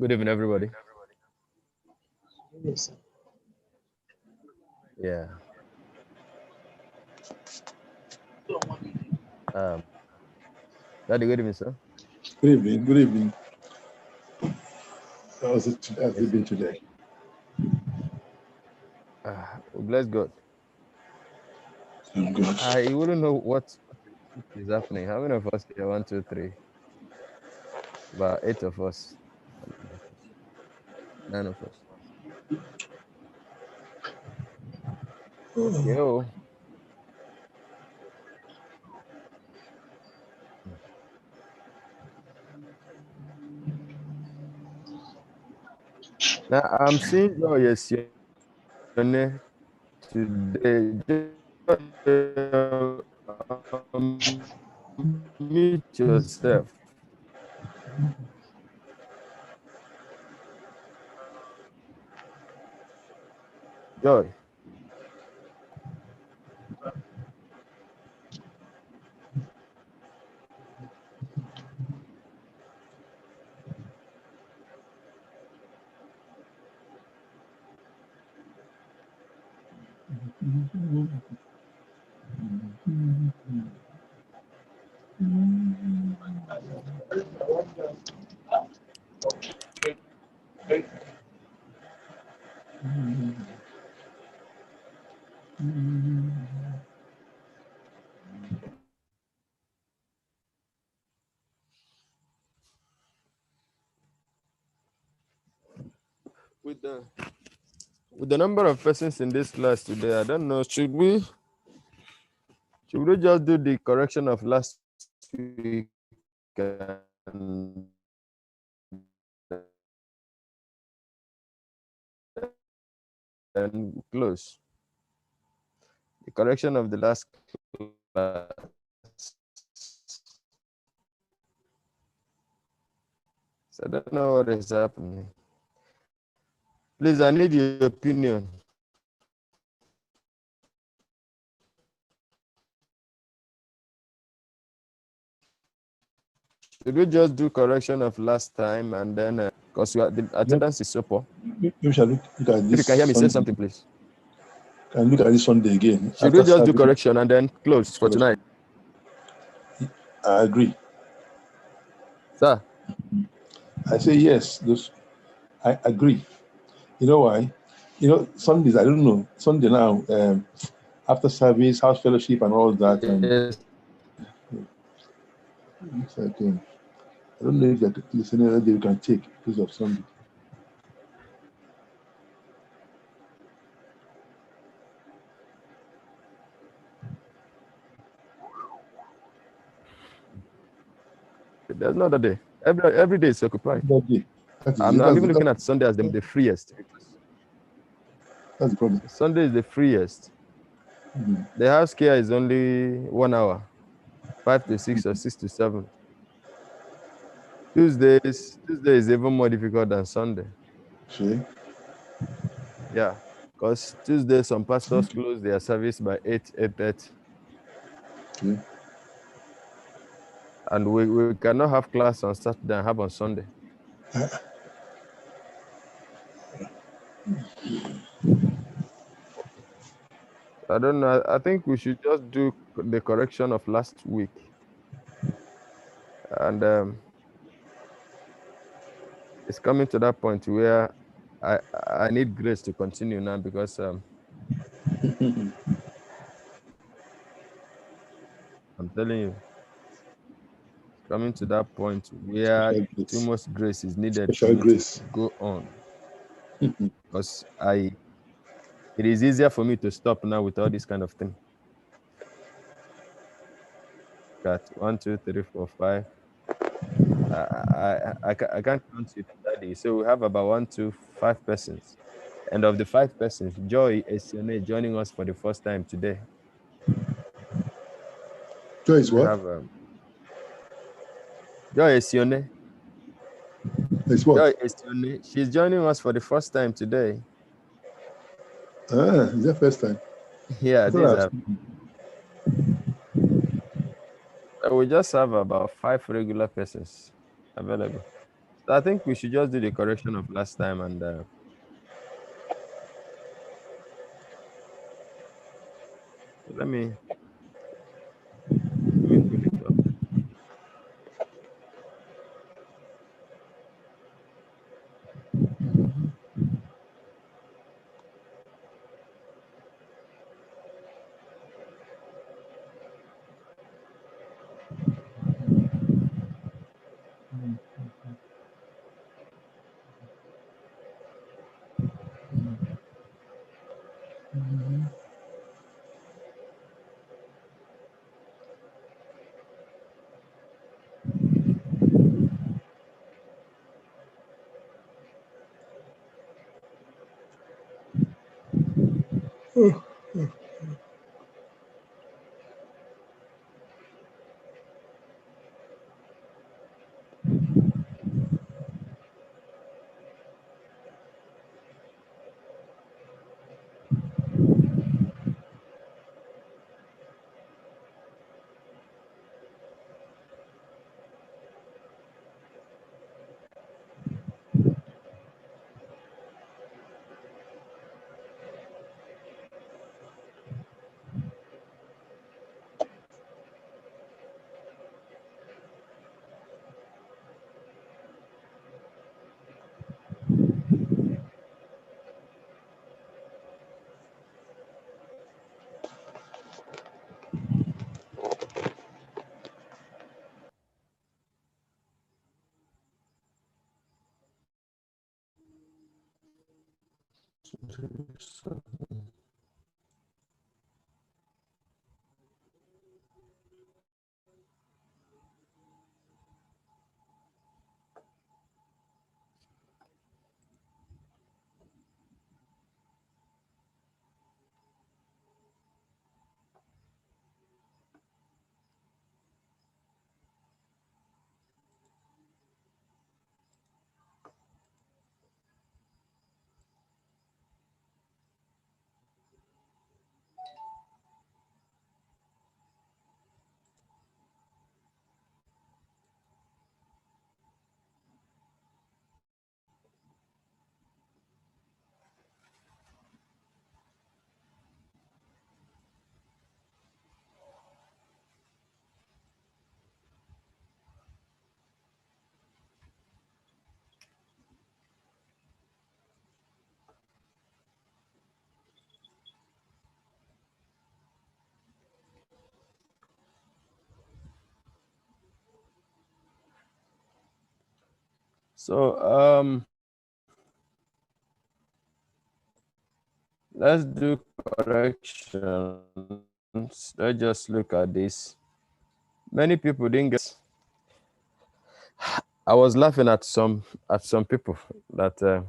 Good evening, everybody. Yes. Yeah. Um, Daddy, good evening, sir. Good evening. Good evening. How's it Yes. been today? We bless God. I'm good. I wouldn't know what is happening. How many of us here? One, two, three. About eight of us. Nine of us. Okay. Oh. Now I'm seeing your yes, your today. Meet yourself. Joy. With the number of persons in this class today, I don't know. Should we just do the correction of last week and close? The correction of the last class. So I don't know what is happening. Please, I need your opinion. Should we just do correction of last time and then, because the attendance is so poor. We shall look at If this you can hear me, say Sunday. something, please. Can look at this Sunday again. Should we just do correction and then close for tonight? I agree. Sir? I say yes. I agree. You know why? Sundays, I don't know. Sunday now, after service, house fellowship, and all that. Yes. It's like, I don't know if there's any other day we can take because of Sunday. There's no other day. Every day is occupied. That day. I'm even looking at Sunday as the freest. That's the problem. Sunday is the freest. Mm-hmm. The house care is only 1 hour, 5 to 6 or 6 to 7. Tuesday is even more difficult than Sunday. See? Yeah, because Tuesday some pastors close their service by 8:30. Okay. And we cannot have class on Saturday and have on Sunday. I don't know. I think we should just do the correction of last week. And it's coming to that point where I need grace to continue now because I'm telling you, it's coming to that point where too much grace is needed for me to go on. Because it is easier for me to stop now with all this kind of thing. Got 1, 2, 3, 4, 5. I can't count it, Daddy. So we have about 1, 2, 5 persons. And of the 5 persons, Joy is joining us for the first time today. Joy is what? Joy Esione. It's what? Joy Esione. She's joining us for the first time today. Is that first time? Yeah, this is we just have about 5 regular persons available. I think we should just do the correction of last time and let me pull it up. So let's do corrections. Let's just look at this. Many people didn't get. I was laughing at some people that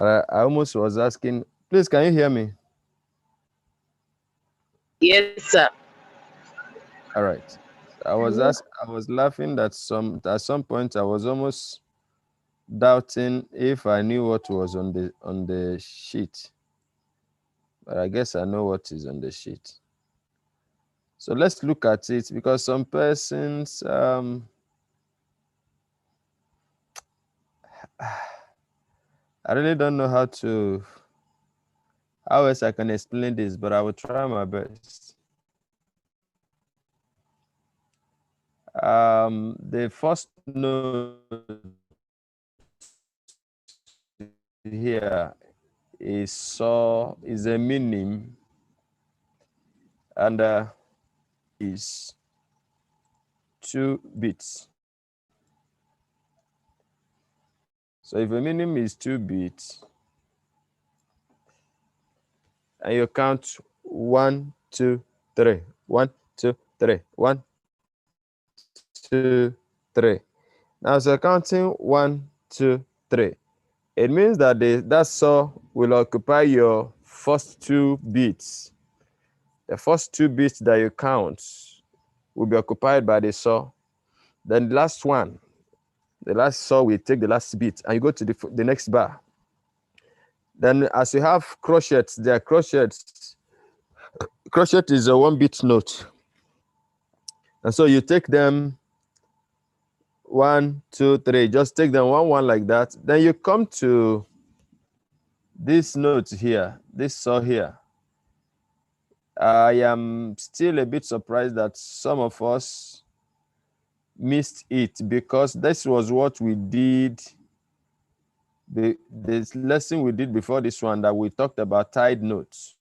I almost was asking. Please, can you hear me? Yes, sir. All right. I was laughing at some point I was almost doubting if I knew what was on the sheet. But I guess I know what is on the sheet. So let's look at it because some persons I really don't know how else I can explain this, but I will try my best. The first note here is a minim and is 2 bits. So if a minim is 2 bits and you count 1, 2, 3, 1, 2, 3, 1, 2, 3. Now, so counting 1, 2, 3, it means that that saw will occupy your first 2 bits. The first 2 bits that you count will be occupied by the saw. Then the last saw will take the last bit, and you go to the next bar. Then, as you have crochets, there are crochets. Crochet is a 1-bit note, and so you take them 1, 2, 3. Just take them one like that. Then you come to this note here, this saw here. I am still a bit surprised that some of us missed it, because this was what we did. This lesson we did before this one, that we talked about tied notes.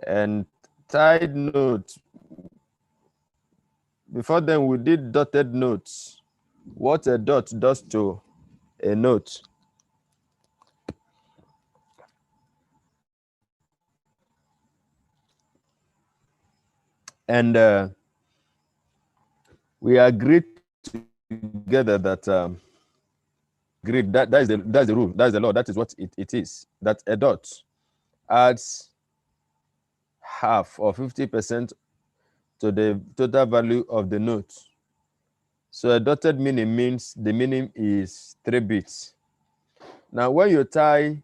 And tied notes, before then we did dotted notes. What a dot does to a note. And we agreed together that that's the rule, that's the law, that is what it is, that a dot adds half or 50% to the total value of the note. So a dotted minim means the minim is 3 bits. Now when you tie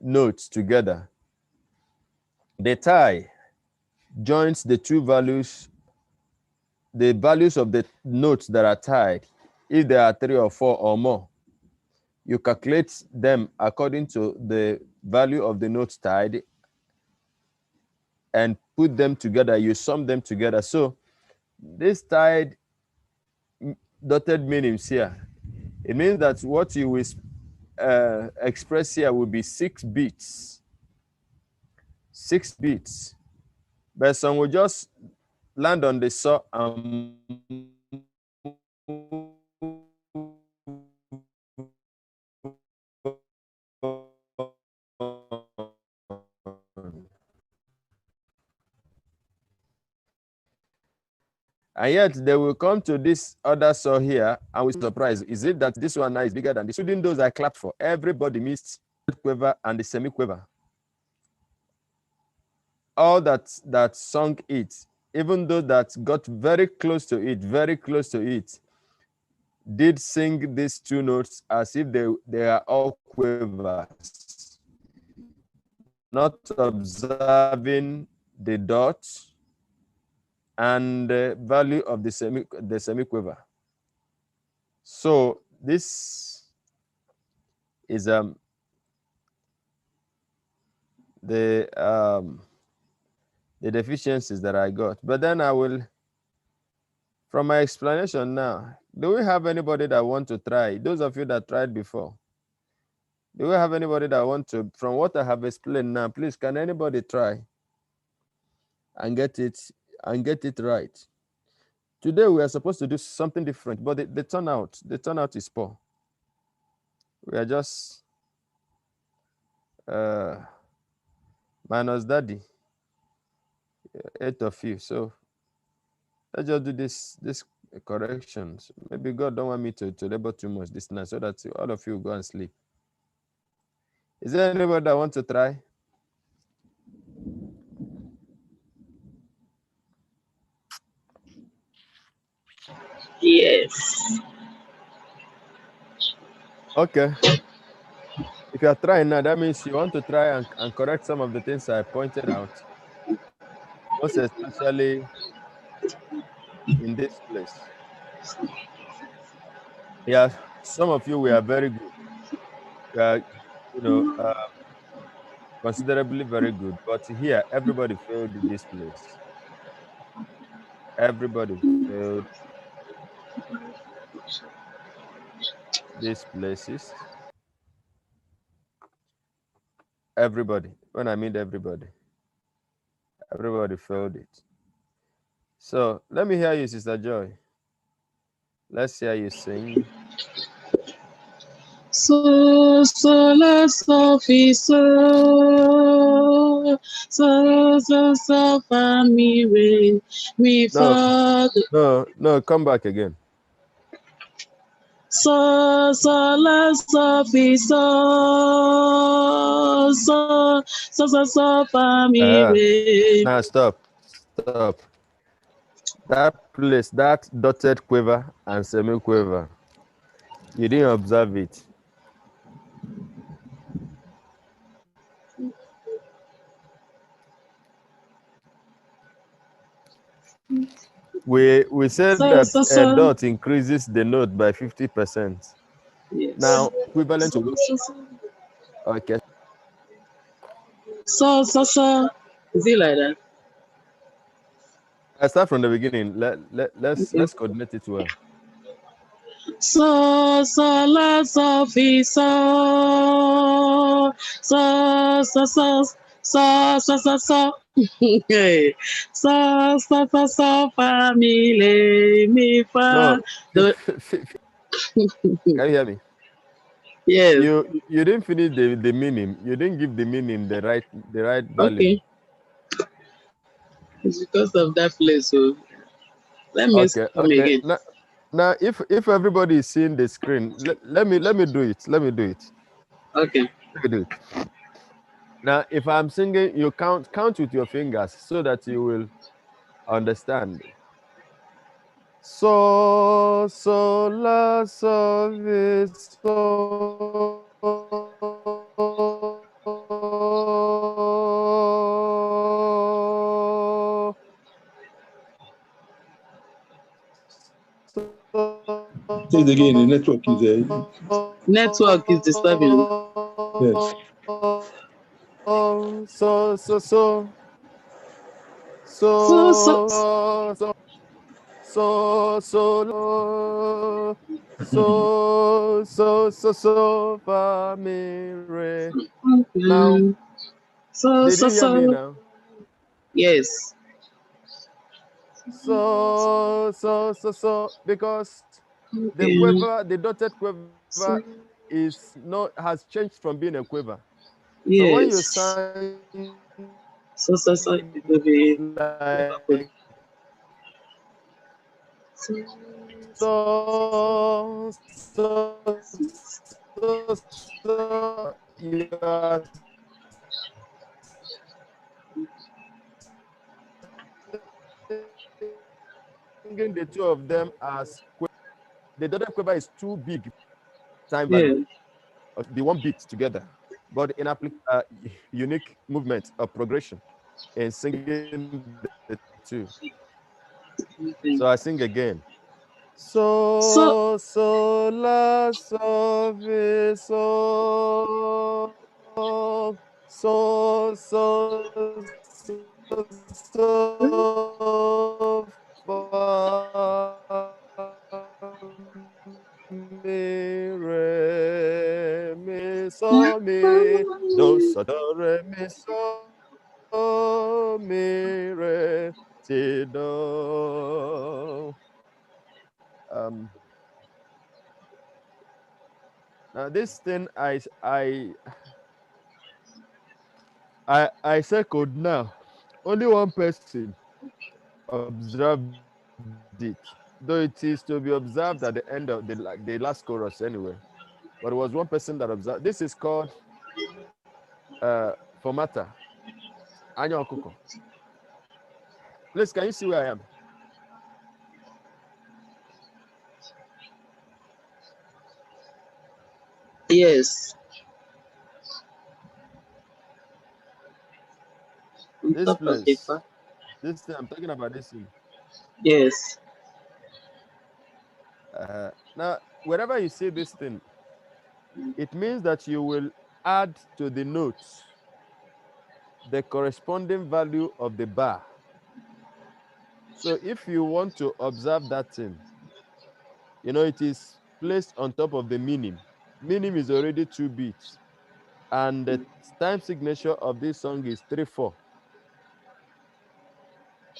notes together, the tie joins the two values, the values of the notes that are tied. If there are 3 or 4 or more, you calculate them according to the value of the notes tied and put them together. You sum them together. So this tied dotted minims here, it means that what you will express here will be 6 bits. 6 bits. But some will just land on the saw and yet they will come to this other saw here and we're surprised. Is it that this one now is bigger than this? Shouldn't those I clapped for? Everybody missed the quiver and the semi-quiver. All that sung it, even though that got very close to it, did sing these 2 notes as if they are all quivers, not observing the dot and the value of the semi-quiver. So this is the deficiencies that I got. But then I will, from my explanation now, do we have anybody that want to try? Those of you that tried before, do we have anybody that want to, from what I have explained now, please, can anybody try and get it right? Today we are supposed to do something different, but the turnout is poor. We are just minus daddy, 8 of you. So let's just do this corrections. Maybe God don't want me to labor too much this night, so that all of you go and sleep. Is there anybody that want to try? Yes. Okay. If you are trying now, that means you want to try and correct some of the things I pointed out, most especially in this place. Yeah, some of you were very good. You are, considerably very good. But here, everybody failed in this place. Everybody failed these places. Everybody. When I mean everybody failed it. So let me hear you, Sister Joy. Let's hear you sing. So la fi so fa mi re mi fa. No, come back again. So la fi so fa mi re. Now stop. That place, that dotted quiver and semi-quiver, you didn't observe it. We said So, that so, a so. dot increases the note by 50%. Yes. Now, equivalent to So, so. okay. So, so, so. Is it like that? I start from the beginning. Okay. Let's coordinate it well. So, so, la, so, fi, so. So, so, so. So, so, so, so. Hey. So, so, so, so, fa, mi, le, mi, fa. No, can you hear me? Yes. You didn't finish the meaning. You didn't give the meaning the right value. Okay. It's because of that place. So let me come Okay. again. Now if everybody is seeing the screen, let me do it. Let me do it. Okay. Let me do it. Now, if I'm singing, you count with your fingers so that you will understand. So la so so. Say it again. The network is there. Network is disturbing. Yes. So So so fa mi re. Now, okay. So did so you hear me so now? yes. Because Okay. the dotted quiver So has changed from being a quiver. So when you yes. sign So it will be like so, you are singing the two of them as the dotted quiver is too big time value, yeah. the one beat together, but in unique movement of progression in singing the two. Okay. So I sing again. So La so fi so fa mi re mi so mi do so do re mi so mi re ti do. Now this thing I circled now. Only one person observed it, though it is to be observed at the end of the last chorus anyway. But it was one person that observed. This is called formata. Anya Okuko. Please, can you see where I am? yes. On This top of the place. paper. This thing I'm talking about. This thing. Yes. Now, wherever you see this thing, it means that you will add to the notes the corresponding value of the bar. So if you want to observe that thing, it is placed on top of the minim. Minim is already 2 beats, and the time signature of this song is 3/4,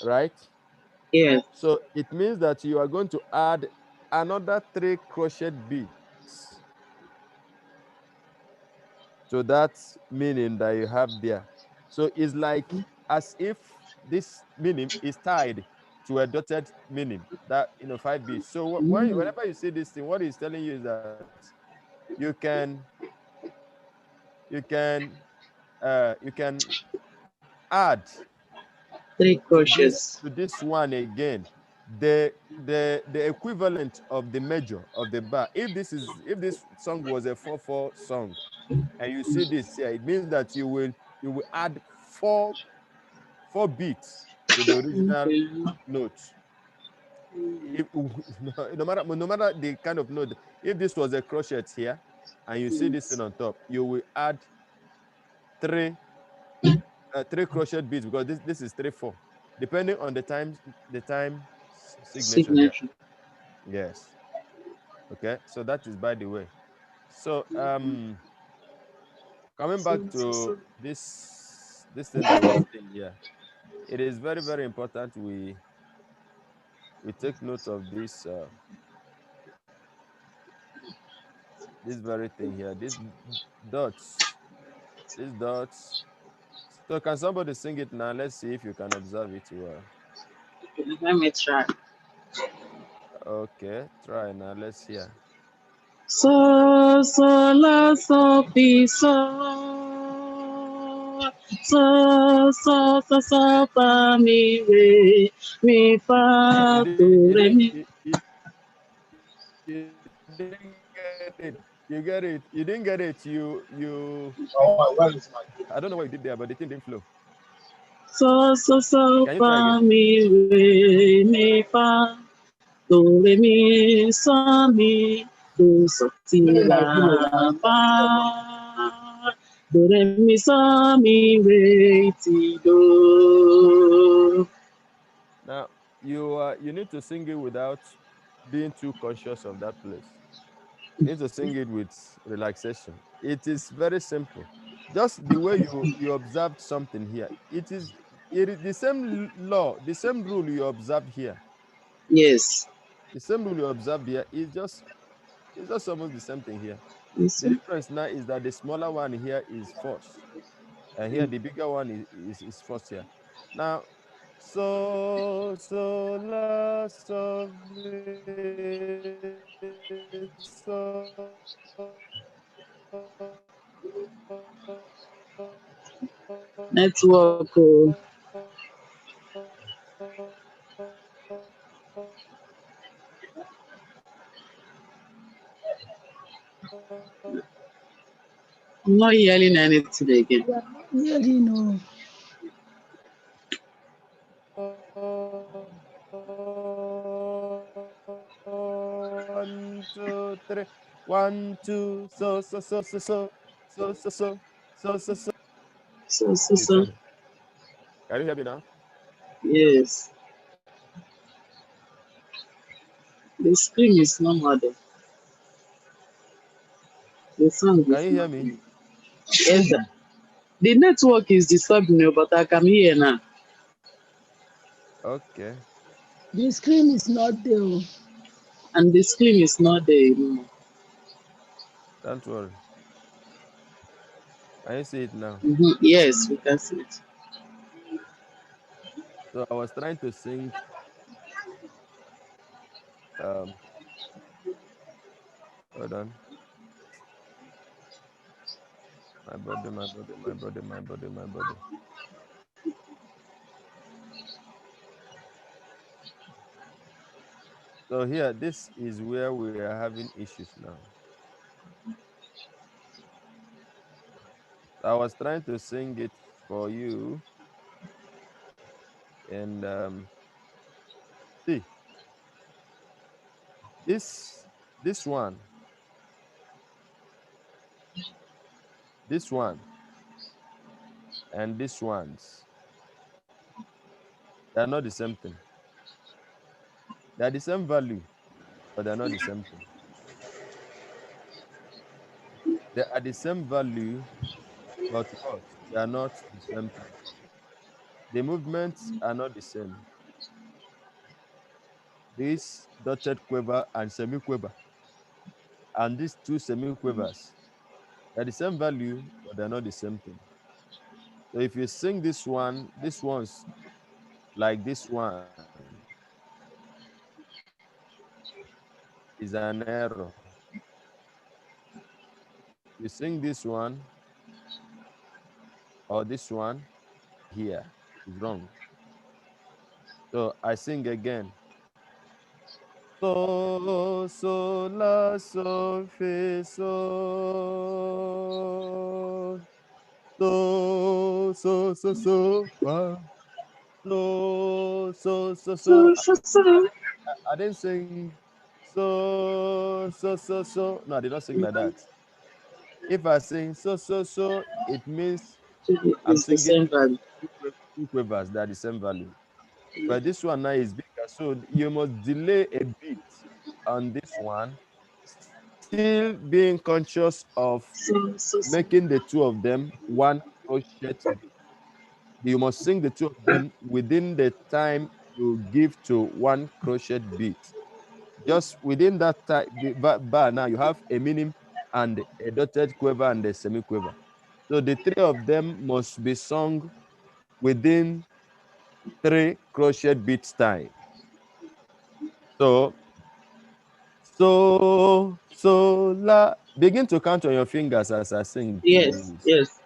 right? Yes. So it means that you are going to add another 3 crochet beats to that meaning that you have there. So it's like as if this meaning is tied to a dotted meaning that 5 beats. So whenever you see this thing, what it's telling you is that you can you can add 3 crochets. to this one again the equivalent of the measure of the bar. If this song was a 4/4 song, and you see this here, it means that you will add four beats to the original Okay. note. if, no matter the kind of note, if this was a crochet here, and you see this thing on top, you will add three crochet beads, because this is 3/4, depending on the time signature here. Signature. Yes. Okay. So that is by the way. So coming back to this thing that we're seeing here, it is very, very important we take note of this very thing here, dots these dots. So can somebody sing it now? Let's see if you can observe it well. Let me try. Okay, try now. Let's hear. So, so, la, so, fi, so. So, fa, mi, fa, do, re, mi. You didn't get it. You get it. You didn't get it. I don't know what you did there, but the thing didn't flow. So, Can you try fa, again? mi, fa, do, re, mi, so, ti, la, fa. Do, re, mi, so, ti, do. Now you need to sing it without being too conscious of that place. You need to sing it with relaxation. It is very simple. Just the way you observed something here. It is the same law, the same rule you observed here. Yes. The same rule you observed here it's just almost the same thing here. You The see? difference now is that the smaller one here is first, and here the bigger one is first here. Now, la, so, Network. Oh. I'm not hearing anything again. Really, no. One, two, three. One, two, so. You So. can you hear me now? Yes. The screen is not mother. The sound Can is you hear not me? there. Yes, sir. The network is disturbing me, but I can hear now. Okay. The screen is not there. And the screen is not there anymore. Don't worry. Can you see it now? Yes, we can see it. So I was trying to sing um hold on. My body, my body, my body, my body, my body. So here, this is where we are having issues now. I was trying to sing it for you, and see this one, this one, and this ones. They are not the same thing. They are the same value, but they are not the same thing. They are the same value, but what? They are not the same thing. The movements are not the same. This dotted quiver and semi-quiver, and these two semi-quivers, they're the same value, but they're not the same thing. So if you sing this one's like this one is an error. You sing this one or this one here is wrong. So I sing again. So, la, so, fe, so. So, fa. So. So. I didn't sing so. No, I did not sing like that. If I sing so, it means I'm It's the singing same value. two quavers that are the same value. But this one now is bigger, so you must delay a bit on this one, still being conscious of So. making the two of them one crochet beat. You must sing the two of them within the time you give to one crochet beat. Just within that time bar now you have a minim and a dotted quiver and a semiquiver. So the three of them must be sung within 3 crochet beats time. So la. Begin to count on your fingers as I sing, Yes, please. yes.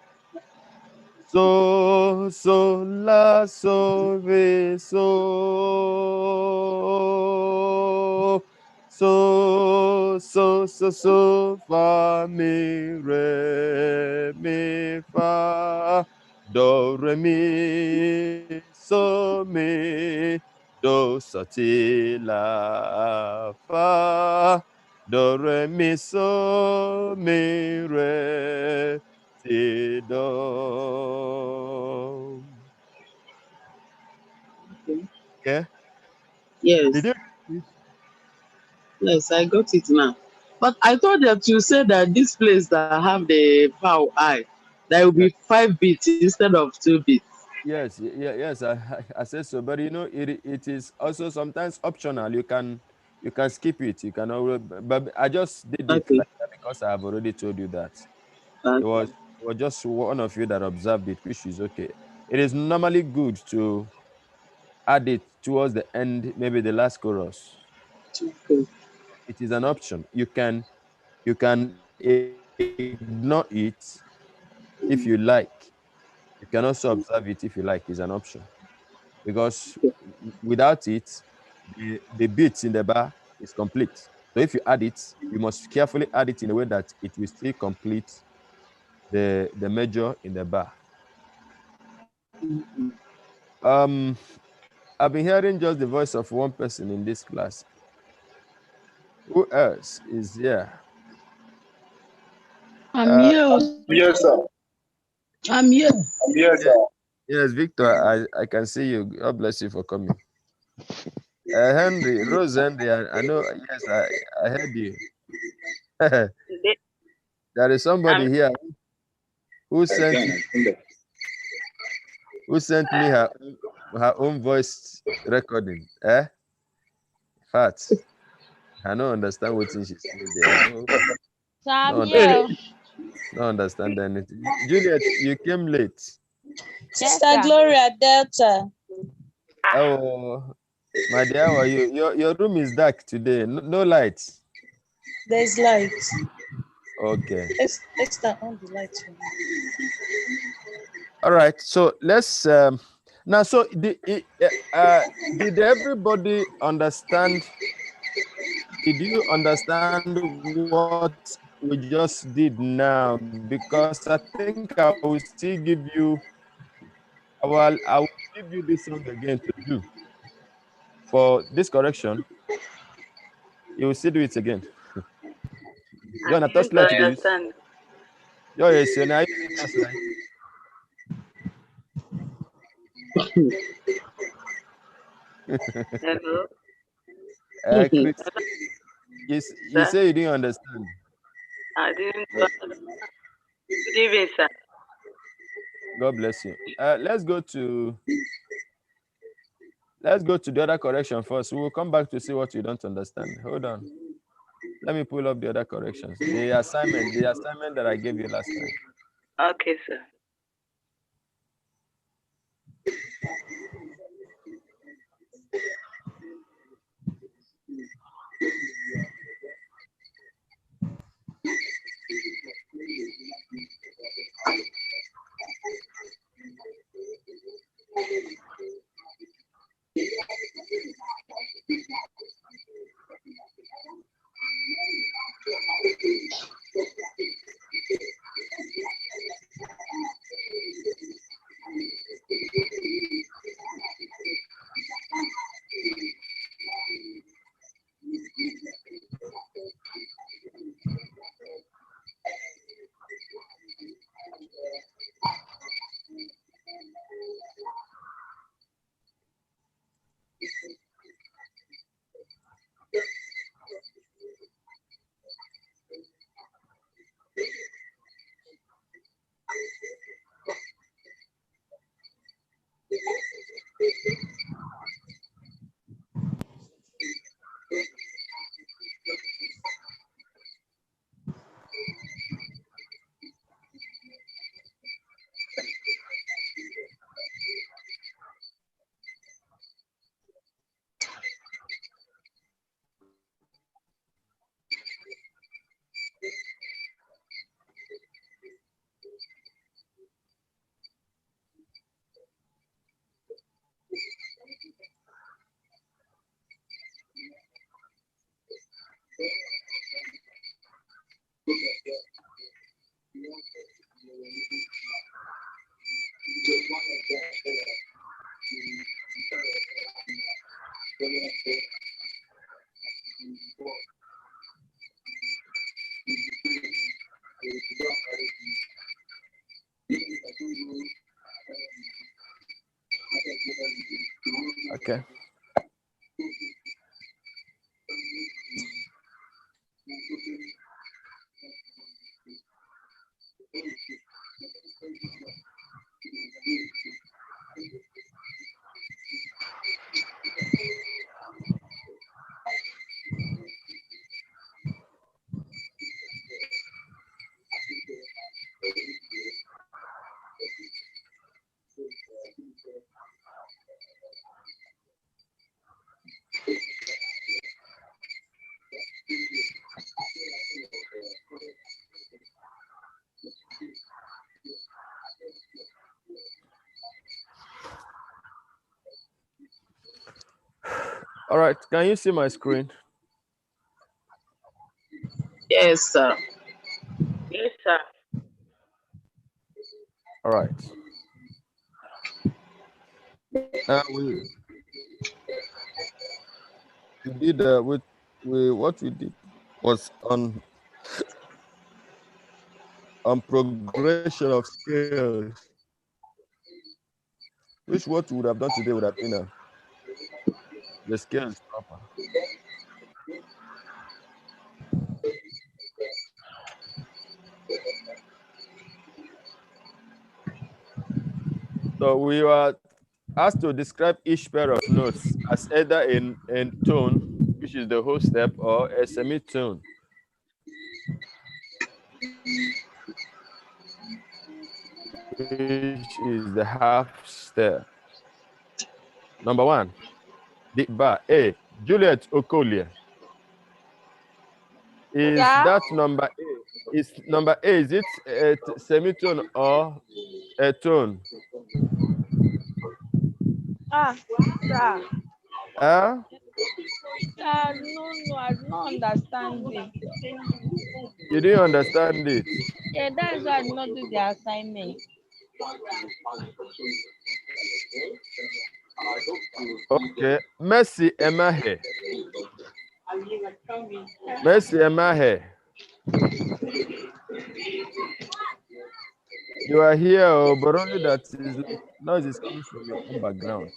So la re so fa mi re mi fa do re mi so mi do so ti la fa do re mi so mi re ti do. Okay. Okay. Yes, Did you get it? yes, I got it now. But I thought that you said that this place that have the pow eye, there will Yes. be 5 bits instead of 2 bits. Yes. I said so, but it is also sometimes optional. You can skip it. You can always, but I just did it Okay. like that because I have already told you that. It Okay. was it was just one of you that observed it, which is okay. It is normally good to add it towards the end, maybe the last chorus. Okay. It is an option. You can ignore it if you like. You can also observe it if you like. It's an option because without it, the beats in the bar is complete. So if you add it, you must carefully add it in a way that it will still complete the measure in the bar. Um, I've been hearing just the voice of one person in this class. Who else is here? I'm Uh, here. Yes, sir. I'm here. Yes, yeah, sir. yes, Victor, I can see you. God bless you for coming. Henry, Rose Henry, I know, yes, I heard you. There is somebody here who sent Again, who sent me her own voice recording. In fact, I don't understand what she said there. So I'm No understand, here. no understand anything. Juliet, you came late. Yes, Sister sir. Gloria Delta. Oh, my dear, how are you? Your room is dark today. No lights. There's light. Okay. Esther, on the light for me. All right. So let's now. So did everybody understand? Did you understand what we just did now? Because I think I will still give you. I will give you this song again to do for this correction. You will still do it again. You I want a didn't torchlight to use? understand. Yes, you are using torchlight. Hello, Chris, you sir. say you didn't understand. I didn't understand. Good evening, sir. God bless you. Let's go to the other correction first. We will come back to see what you don't understand. Hold on. Let me pull up the other corrections. The assignment that I gave you last time. Okay, sir. Okay. All right. Can you see my screen? Yes, sir. Yes, sir. All right. We did what we did was on progression of skills, which what we would have done today would have been the skills proper. So we were asked to describe each pair of notes as either in tone, which is the whole step, or a semitone, which is the half step. Number one, the bar A, Juliet Okolie. Is that number A? Is number A, is it a semitone or a tone? Sir. Huh? No, I don't understand it. You didn't understand it. Yeah, that's why I did not do the assignment. Okay. Mercy Emahe. Mercy Emahe. You are here, but only that is like noise is coming from your own background.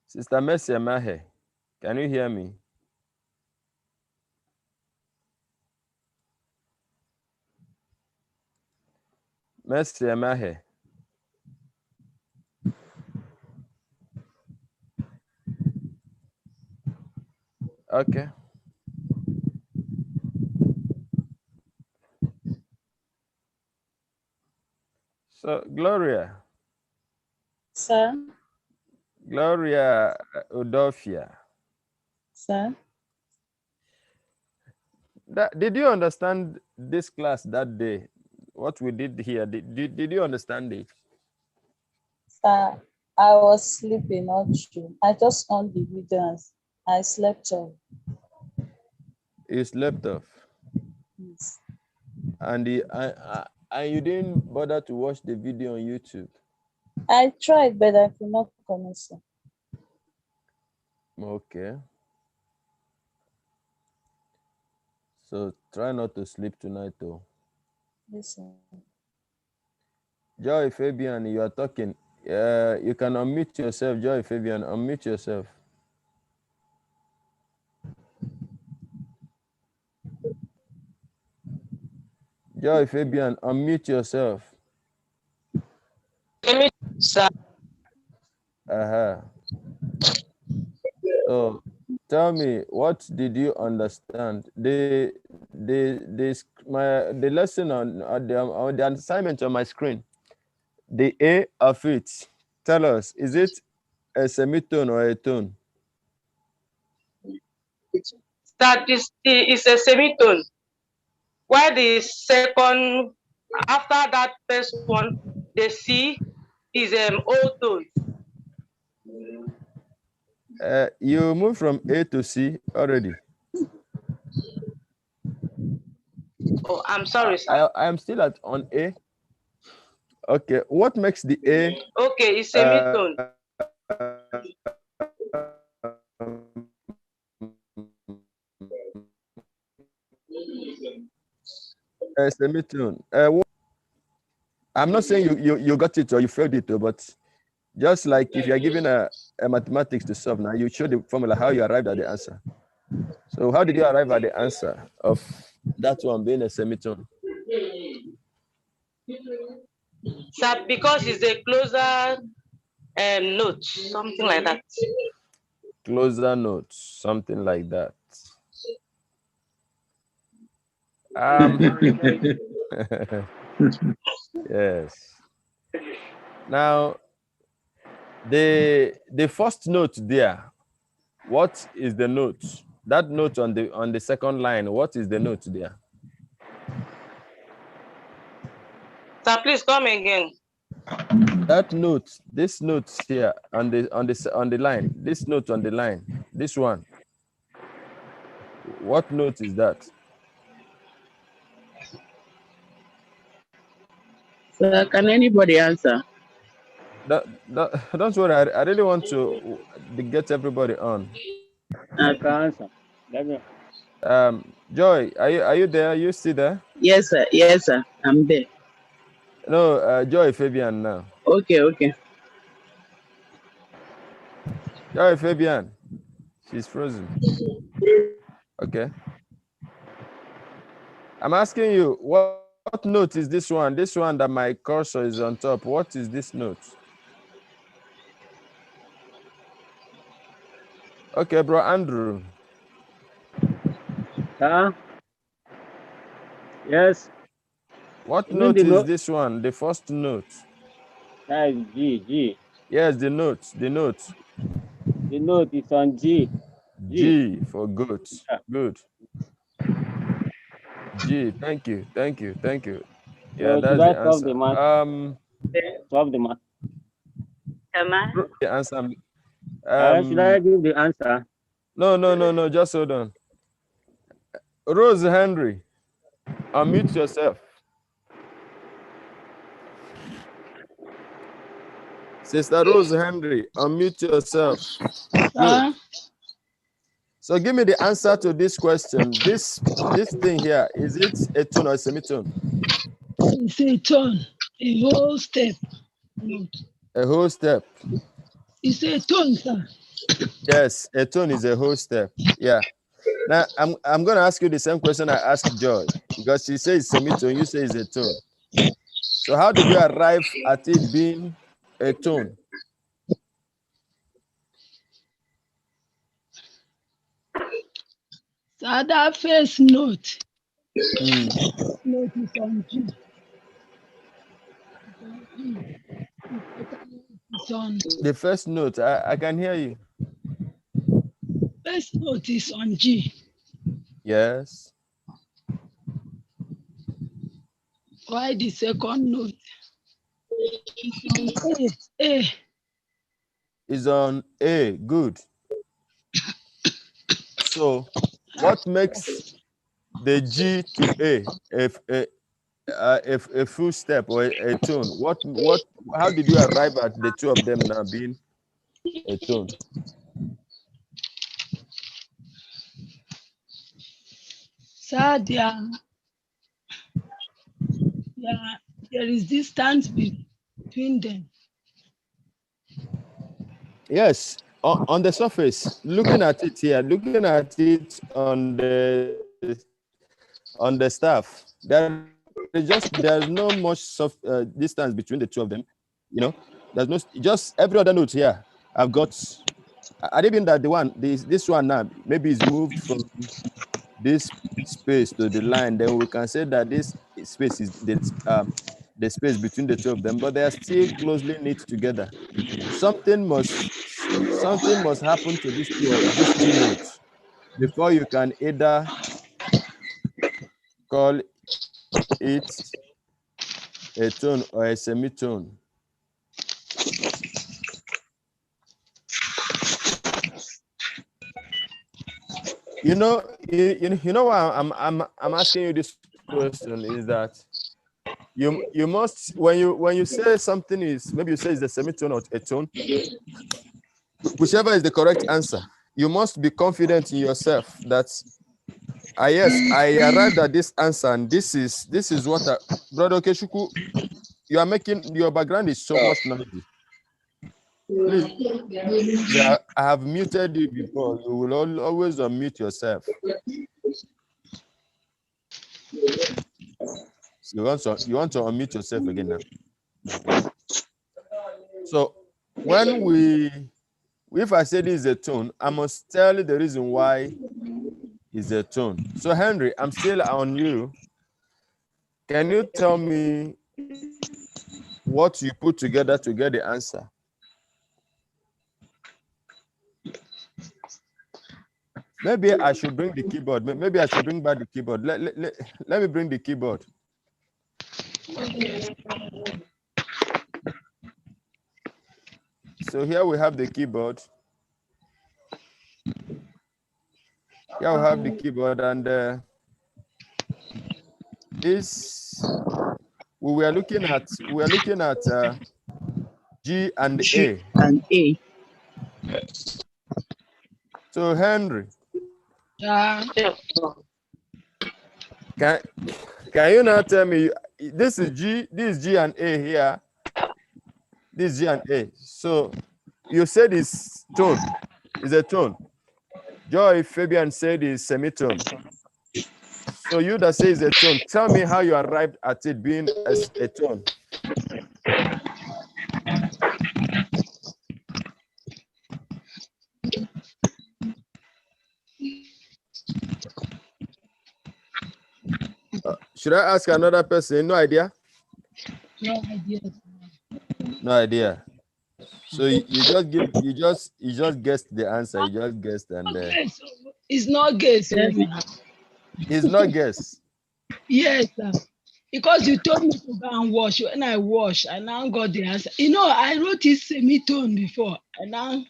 Sister Mercy Emahe, can you hear me? Mercy Emahe. Okay. So Gloria. Sir. Gloria Udofia. Sir. Did you understand this class that day? What we did here, did you understand it? Sir, I was sleeping, not true. I just on the video and I slept off. You slept off. Yes. And you didn't bother to watch the video on YouTube. I tried, but I could not connect, sir. Okay. So try not to sleep tonight, though. Yes, sir. Joy Fabian, you are talking. You can unmute yourself, Joy Fabian. Unmute yourself. Joy Fabian, unmute yourself. Sir. So tell me, what did you understand? The lesson on the assignment on my screen. The A of it. Tell us, is it a semitone or a tone? That is a semitone. While the second, after that first one, the C is old tone. You moved from A to C already. Oh, I'm sorry, sir. I am still on A. Okay, what makes the A? Okay, it's semitone. Semitone. I'm not saying you got it or you failed it, but just like if you are given a mathematics to solve now, you show the formula how you arrived at the answer. So how did you arrive at the answer of that one being a semitone? Sir, because it's a closer note, something like that. Closer note, something like that. Yes. Now, the first note there, what is the note? That note on the second line, what is the note there? Sir, please come again. That note, this note here on the line, this note on the line, this one. What note is that? Sir, can anybody answer? Don't worry, I really want to get everybody on. I can answer. Joy, are you there? Are you still there? Yes, sir. Yes, sir. I'm there. No, Joy Fabian now. Okay. Joy Fabian, she's frozen. Okay. I'm asking you, what note is this one? This one that my cursor is on top. What is this note? Okay, bro, Andrew. Yes. What note is this one? The first note. That is G. Yes, the note. The note is on G. G for goat. Yeah. Good. G. Thank you. Yeah, so that's the answer. Solve the math. Am I? The answer. Should I give the answer? No. Just hold on. Rose Henry, unmute yourself. Sister Rose Henry, unmute yourself. Good. So give me the answer to this question. This thing here, is it a tone or a semitone? It's a tone, a whole step. A whole step. It's a tone, sir. Yes, a tone is a whole step. Yeah. Now I'm going to ask you the same question I asked Joy, because she says semitone, you say it's a tone. So how did you arrive at it being a tone? So that first note. Note is on G. The first note, I can hear you. First note is on G. Yes. Why the second note is on A? Is on A. Good. So, what makes the G to a full step or a tone? How did you arrive at the two of them now being a tone? Sir, there is distance between them. Yes, on the surface, looking at it here, looking at it on the staff, there's no much distance between the two of them. You know, there's no, just every other note here. I've got. I didn't that this one now maybe is moved from this space to the line. Then we can say that this space is the space between the two of them, but they are still closely knit together. Something must happen to these two notes before you can either call it a tone or a semitone. You know why I'm asking you this question is that you must, when you say something is, maybe you say it's a semitone or a tone, whichever is the correct answer, you must be confident in yourself that yes, I arrived at this answer, and this is what Brother Okechukwu, you are making, your background is so much noisy. Please, I have muted you before. You will always unmute yourself. So you want to unmute yourself again now. So if I say this is a tone, I must tell you the reason why it's a tone. So Henry, I'm still on you. Can you tell me what you put together to get the answer? Maybe I should bring the keyboard. Maybe I should bring back the keyboard. Let me bring the keyboard. So here we have the keyboard. Here we have the keyboard, and this we were looking at G and A. And A. So Henry, Yeah. can you now tell me, this is G and A here. This is G and A. So you said it's tone. It's a tone. Joy Fabian said it's semitone. So you that say it's a tone, tell me how you arrived at it being a tone. Should I ask another person? No idea? No idea. No idea. So you just guessed the answer. You just guessed, and It's not guess. it's not guess. Yes, sir. Because you told me to go and wash. When I wash, I now got the answer. You know, I wrote it semitone before, and now.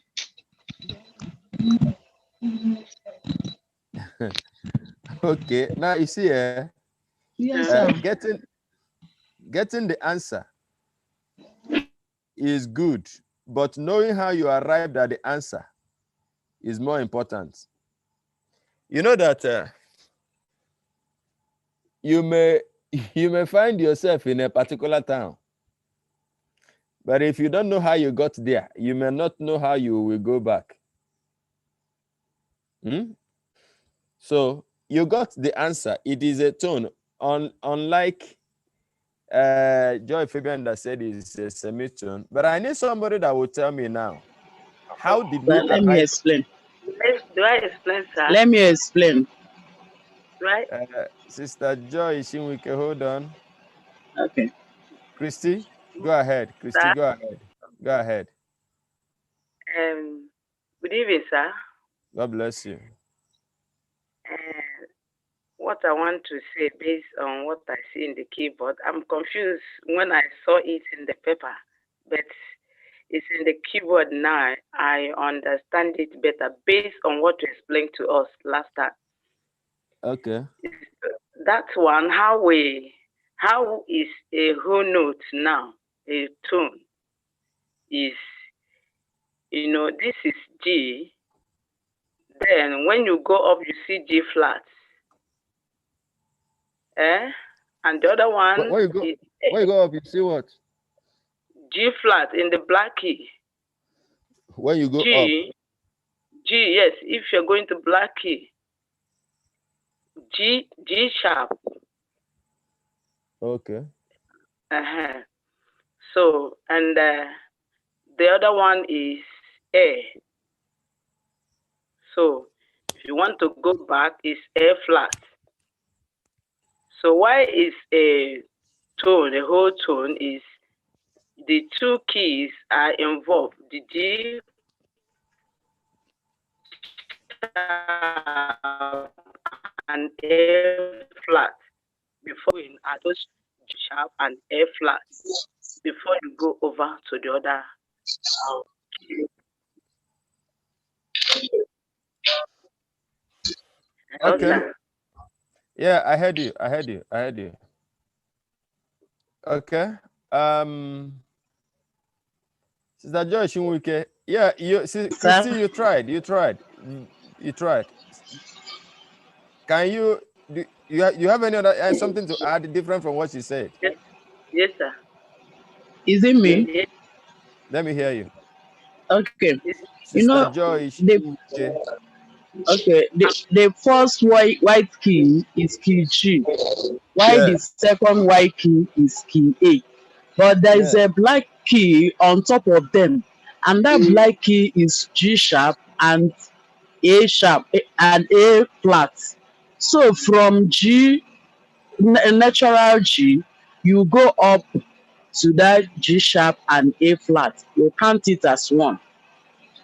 Okay. Now you see, Yes, sir. getting the answer is good, but knowing how you arrived at the answer is more important. You know that you may find yourself in a particular town, but if you don't know how you got there, you may not know how you will go back. So you got the answer. It is a tone. Unlike Joy Fabian that said it's a semitone, but I need somebody that will tell me now. How did we Let me explain. Do I explain, sir? Let me explain. Right? Sister Joy Shinwike, hold on. Okay. Christy, go ahead. Christy, Sir? go ahead. Go ahead. Good evening, sir. God bless you. What I want to say based on what I see in the keyboard, I'm confused when I saw it in the paper, but it's in the keyboard now. I understand it better based on what you explained to us last time. Okay. That one, how is a whole note now, a tone, is, this is G. Then when you go up, you see G flat. And the other one, where you go up, you see what? G flat in the black key. When you go up. G, yes, if you're going to black key. G sharp. Okay. So, and the other one is A. So, if you want to go back, it's A flat. So, why is a tone, the whole tone is the two keys are involved, the G and A flat, before you add those G sharp and A flat, before you go over to the other key. Okay. Yeah, I heard you. Okay. Sister Joy Shinwike. Yeah, Christy, you tried. Can you do you have any other something to add different from what she said? Yes, sir. Is it me? Yes. Let me hear you. Okay. Sister Joy The Shinwike. okay, the first white key is key G, while Yeah. the second white key is key A. But there is Yeah. a black key on top of them, and that black key is G sharp and A sharp and A flat. So from G, natural G, you go up to that G sharp and A flat. You count it as one.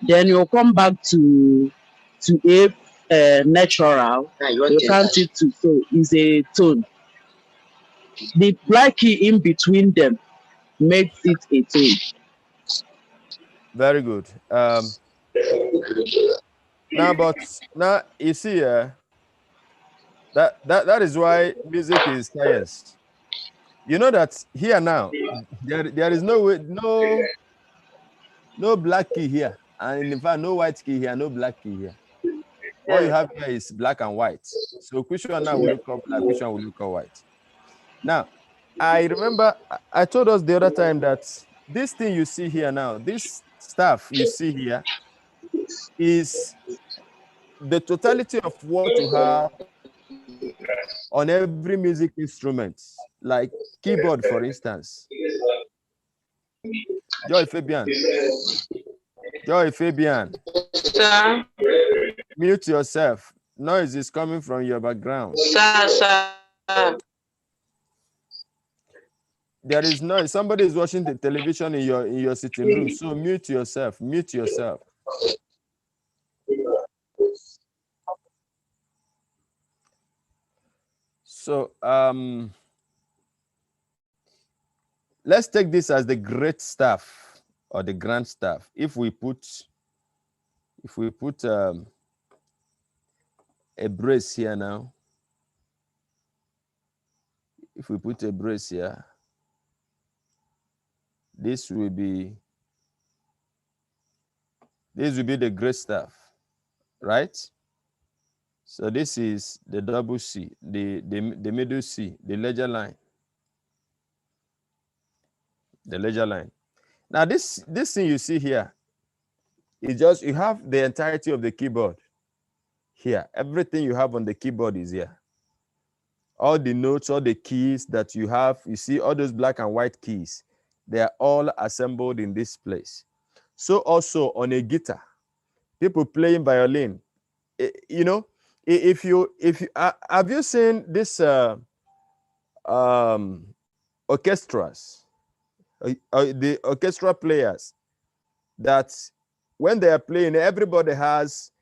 Then you come back to A natural. You count it to, so is a tone. The black key in between them makes it a tone. Very good. Now you see, that is why music is science. You know that here now, there is no way, no black key here, and in fact, no white key here, no black key here. All you have here is black and white. So which one now will look up black? Which one will look up white? Now, I remember I told us the other time that this thing you see here now, this stuff you see here, is the totality of what you have on every music instrument, like keyboard, for instance. Joy Fabian. Sir. Mute yourself. Noise is coming from your background. Sir. There is noise. Somebody is watching the television in your sitting room. So mute yourself. So let's take this as the great staff or the grand staff. If we put a brace here now, if we put a brace here, this will be the great staff, right? So this is the double C, the middle C, the ledger line. The ledger line. Now this thing you see here is just, you have the entirety of the keyboard here. Everything you have on the keyboard is here. All the notes, all the keys that you have, you see all those black and white keys, they are all assembled in this place. So also on a guitar, people playing violin, you know, if you have you seen this orchestras, the orchestra players, that when they are playing, everybody has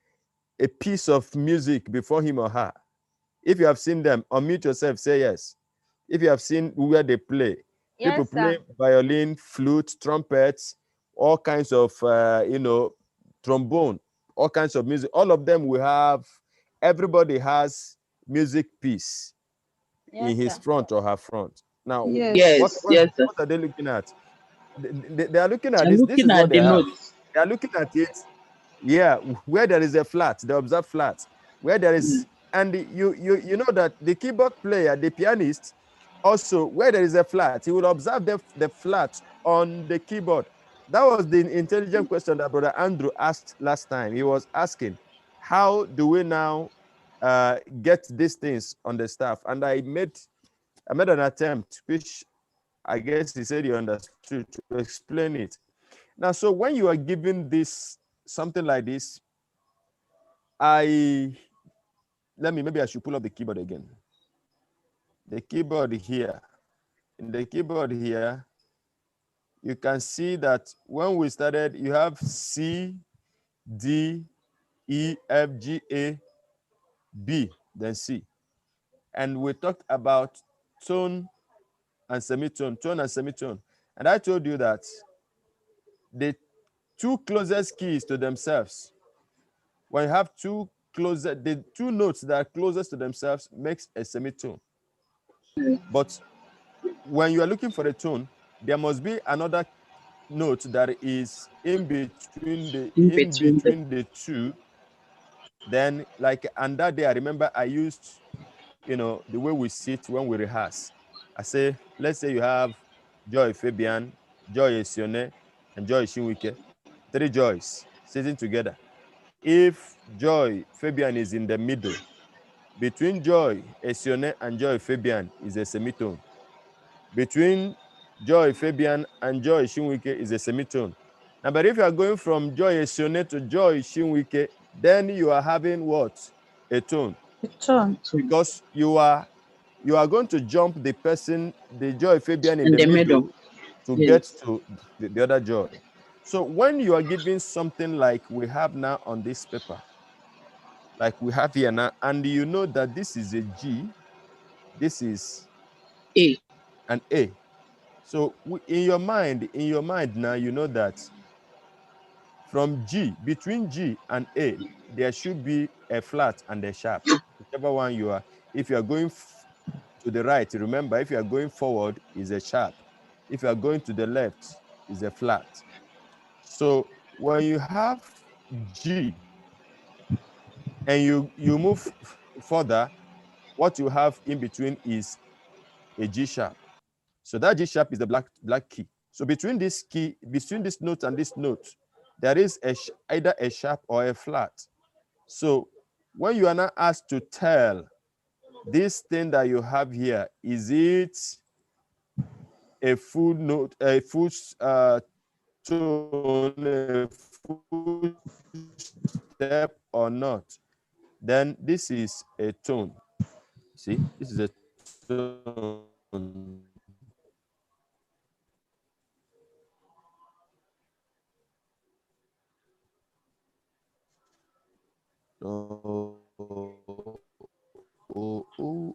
a piece of music before him or her. If you have seen them, unmute yourself, say yes. If you have seen where they play, people play violin, flute, trumpets, all kinds of trombone, all kinds of music. All of them will have, everybody has music piece in his front or her front. Now, what are they looking at? They are looking at this. This is what they have. They are looking at it. Yeah, where there is a flat, they observe flat. Where there is, and you know that the keyboard player, the pianist, also where there is a flat, he will observe the flat on the keyboard. That was the intelligent question that Brother Andrew asked last time. He was asking, how do we now get these things on the staff? And I made an attempt, which I guess he said he understood, to explain it. Now, so when you are given this, something like this, maybe I should pull up the keyboard again. The keyboard here. In the keyboard here, you can see that when we started, you have C, D, E, F, G, A, B, then C. And we talked about tone and semitone. And I told you that the two closest keys to themselves, when you have two closer, the two notes that are closest to themselves makes a semitone. But when you are looking for a tone, there must be another note that is in between the two. Then, like, and that day I remember I used, the way we sit when we rehearse. I say, let's say you have Joy Fabian, Joy Esione, and Joy Shinwike, 3 Joys sitting together. If Joy Fabian is in the middle, between Joy Esione and Joy Fabian is a semitone. Between Joy Fabian and Joy Shinwike is a semitone. Now, but if you are going from Joy Esione to Joy Shinwike, then you are having what? A tone. Because you are going to jump the person, the Joy Fabian in the middle to get to the other Joy. So when you are giving something like we have now on this paper, like we have here now, and you know that this is a G, this is an A. So in your mind now, you know that from G, between G and A, there should be a flat and a sharp, whichever one you are. If you are going to the right, remember, if you are going forward, is a sharp. If you are going to the left, is a flat. So when you have G and you move further, what you have in between is a G sharp. So that G sharp is the black key. So between this key, between this note and this note, there is either a sharp or a flat. So when you are now asked to tell this thing that you have here, is it a full note, a full tone, a full step or not, then this is a tone. See, this is a tone. Oh, oh, oh, oh.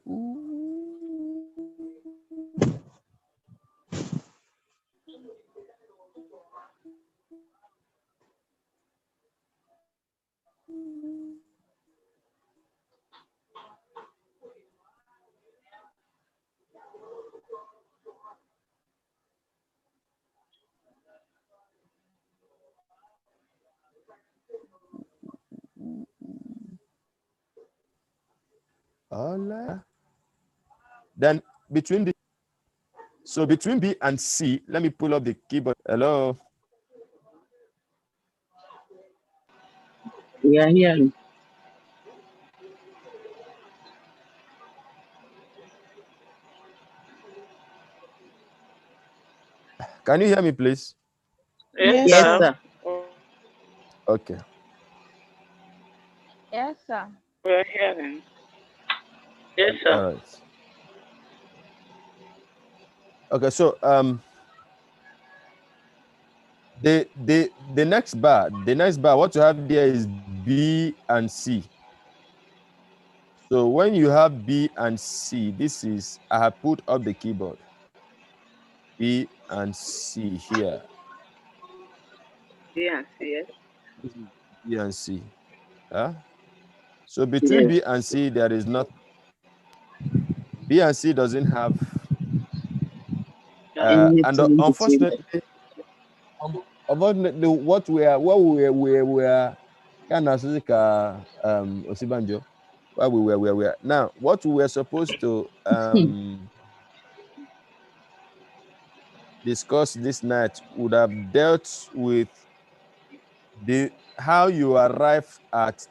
Then between between B and C, let me pull up the keyboard. Hello. We are here. Can you hear me, please? Yes, Yes, sir. Okay. Yes, sir. We're hearing. Yes, sir. All right. Okay, so the next bar, what you have there is B and C. So when you have B and C, this is, I have put up the keyboard. B and C here. B and C, yes. This is B and C. Huh? So between B and C, there is not. B and C doesn't have. And unfortunately, what we are kind of Osibanjo, where we are now, what we were supposed to discuss this night would have dealt with how you arrive at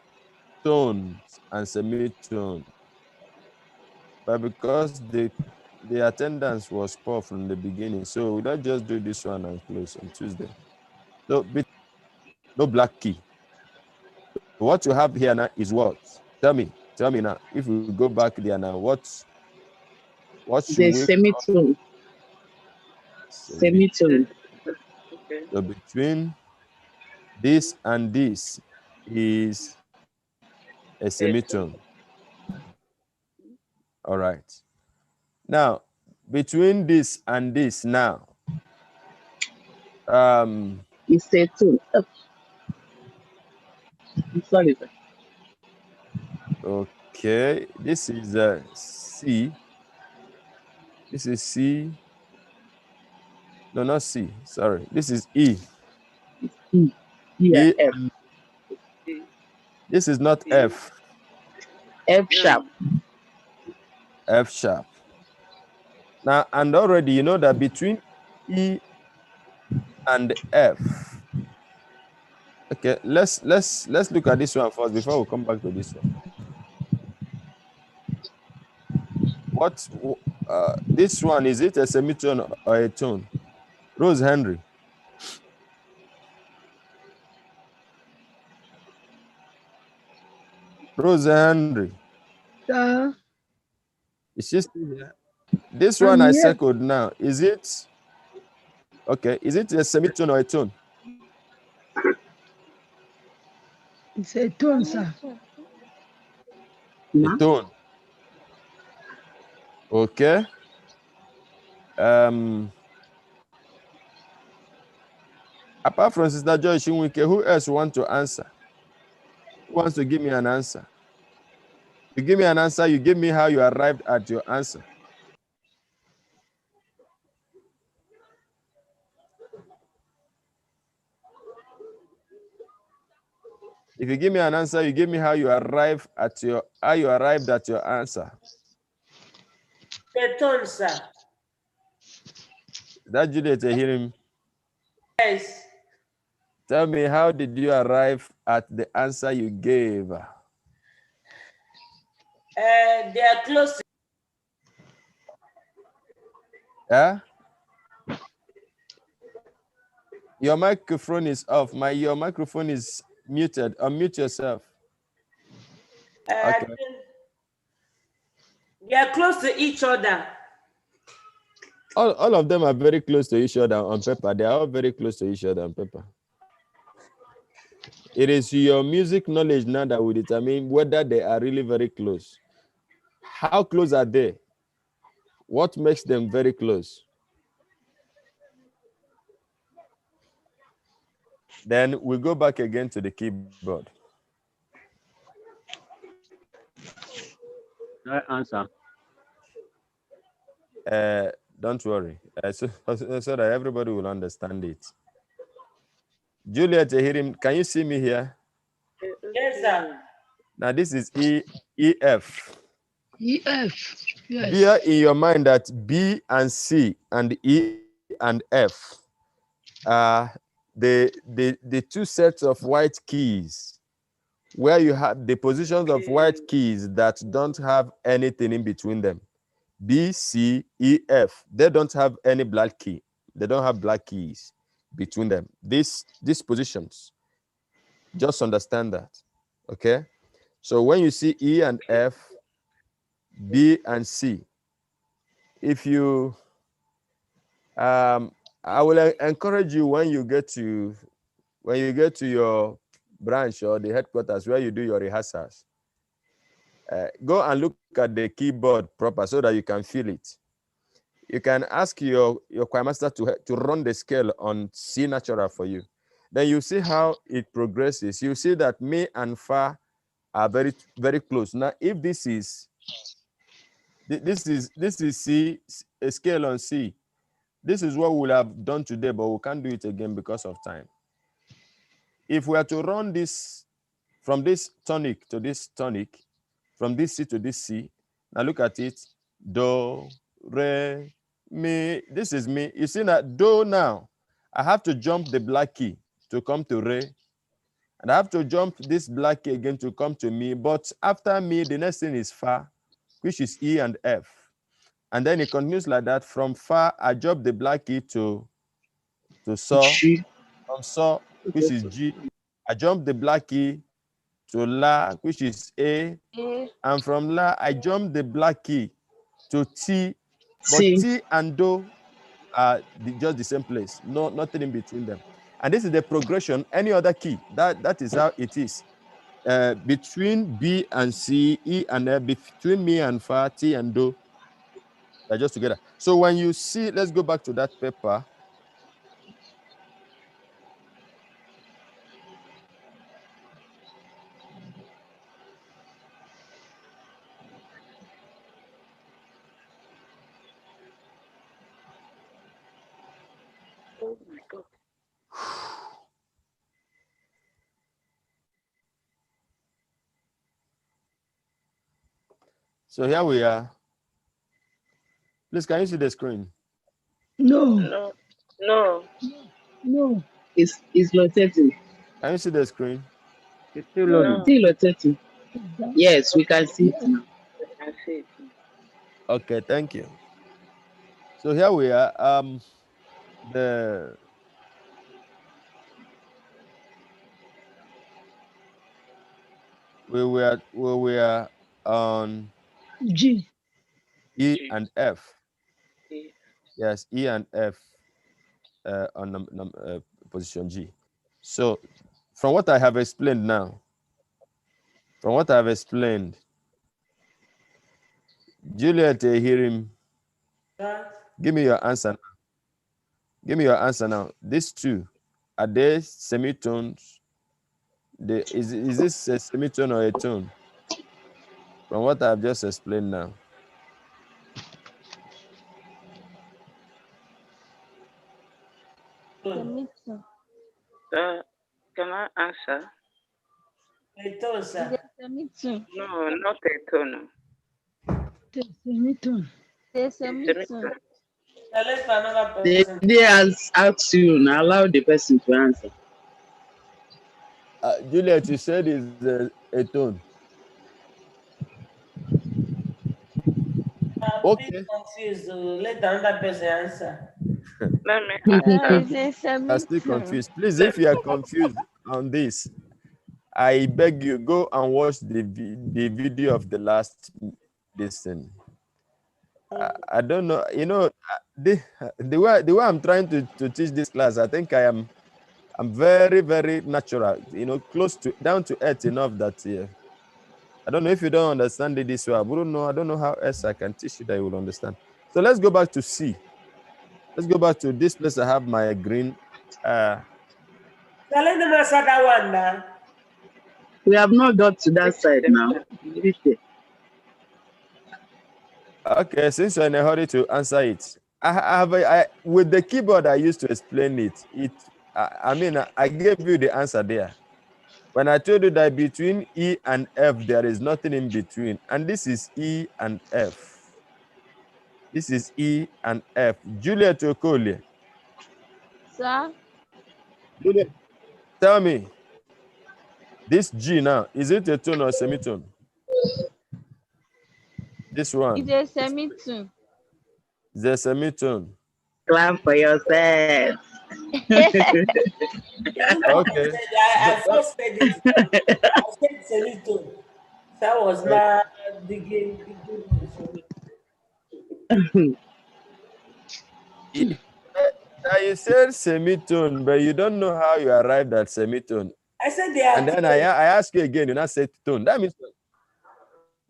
tones and semitone, but because the attendance was poor from the beginning, so we don't just do this one and close on Tuesday. So no black key. What you have here now is what? Tell me now. If we go back there now, what should we? Semitone. Semitone. Okay. So between this and this is a semitone. All right. Now, between this and this now, It's a tone. Sorry, sir. Okay, this is C. This is C. No, not C. Sorry, this is E. Yeah, E. F. This is not F. F sharp. F sharp. Now, and already you know that between E and F. Okay, let's look at this one first before we come back to this one. What this one, is it a semitone or a tone? Rose Henry. Rose Henry. Sir, Is she still here? This one I'm I here. circled now. Is it okay? Is it a semitone or a tone? It's a tone, sir. A tone. Okay. Apart from Sister Joy Shinwike, who else want to answer? Who wants to give me an answer? You give me an answer, you give me how you arrived at your answer. If you give me an answer, you give me how you arrived at your answer. The tone, sir. That Juliet hearing. Yes. Tell me, how did you arrive at the answer you gave? They are close. Yeah? Your microphone is off. Your microphone is muted. Unmute yourself. Okay. They are close to each other. All of them are very close to each other on paper. They are all very close to each other on paper. It is your music knowledge now that will determine whether they are really very close. How close are they? What makes them very close? Then we go back again to the keyboard. Right answer. Don't worry. So that everybody will understand it. Juliet, can you see me here? Yes, sir. Now this is EF. EF. Yes. Bear in your mind that B and C and E and F are the two sets of white keys where you have the positions of white keys that don't have anything in between them. B, C, E, F. They don't have any black key. They don't have black keys between them. These positions. Just understand that. Okay? So when you see E and F, B and C, if you I will encourage you when you get to your branch or the headquarters where you do your rehearsals, go and look at the keyboard proper so that you can feel it. You can ask your choir master to run the scale on C natural for you. Then you see how it progresses. You see that mi and fa are very, very close. Now, if this is C, a scale on C, this is what we'll have done today, but we can't do it again because of time. If we are to run this from this tonic to this tonic, from this C to this C, now look at it. Do, re, mi. This is mi. You see that do now. I have to jump the black key to come to re. And I have to jump this black key again to come to mi. But after mi, the next thing is fa, which is E and F. And then it continues like that. From fa, I jump the black key to so. G. From so, which is G. I jump the black key to la, which is A. And from la, I jump the black key to T. But C. T and do are just the same place. No, nothing in between them. And this is the progression. Any other key, that is how it is. Between B and C, E and F, between me and fa, T and do, they're just together. So when you see, let's go back to that paper. So here we are. Please, can you see the screen? No. It's rotating. Can you see the screen? It's still loading. Still rotating. Yes, we can see it now. I see it. Okay, thank you. So here we are. The we were on G. E and F. E. Yes, E and F on position G. So from what I have explained now, Juliet, hear him. Give me your answer. Give me your answer now. These two, are they semitones? Is this a semitone or a tone? From what I've just explained now. Semitone. Can I answer? It's a semitone. No, not a tone. Semitone. It's a semitone. Semitone. Let's another person. They ask you now. Allow the person to answer. Juliet, you said it's a tone. I'm Okay. bit confused. Let another person answer. Let me answer. It's a I'm still semitone. confused. Please, if you are confused on this, I beg you, go and watch the video of the last lesson. I don't know, the way I'm trying to teach this class, I think I'm very, very natural, close to down to earth enough that I don't know if you don't understand it this way. I don't know how else I can teach you that you will understand. So let's go back to C. Let's go back to this place. I have my green. Let them answer that one now. We have not got to that side now. Okay, since you're in a hurry to answer it, I with the keyboard I used to explain it. I gave you the answer there. When I told you that between E and F, there is nothing in between. And this is E and F. This is E and F. Juliet Okoli. Sir? Juliet, tell me, this G now, is it a tone or a semitone? This one. It's a semitone. It's a semitone. Clap for yourself. Okay. I first said it. I said semitone. That was not digging. You said semitone, but you don't know how you arrived at semitone. I said they are. And then I ask you again, you not say tone. That means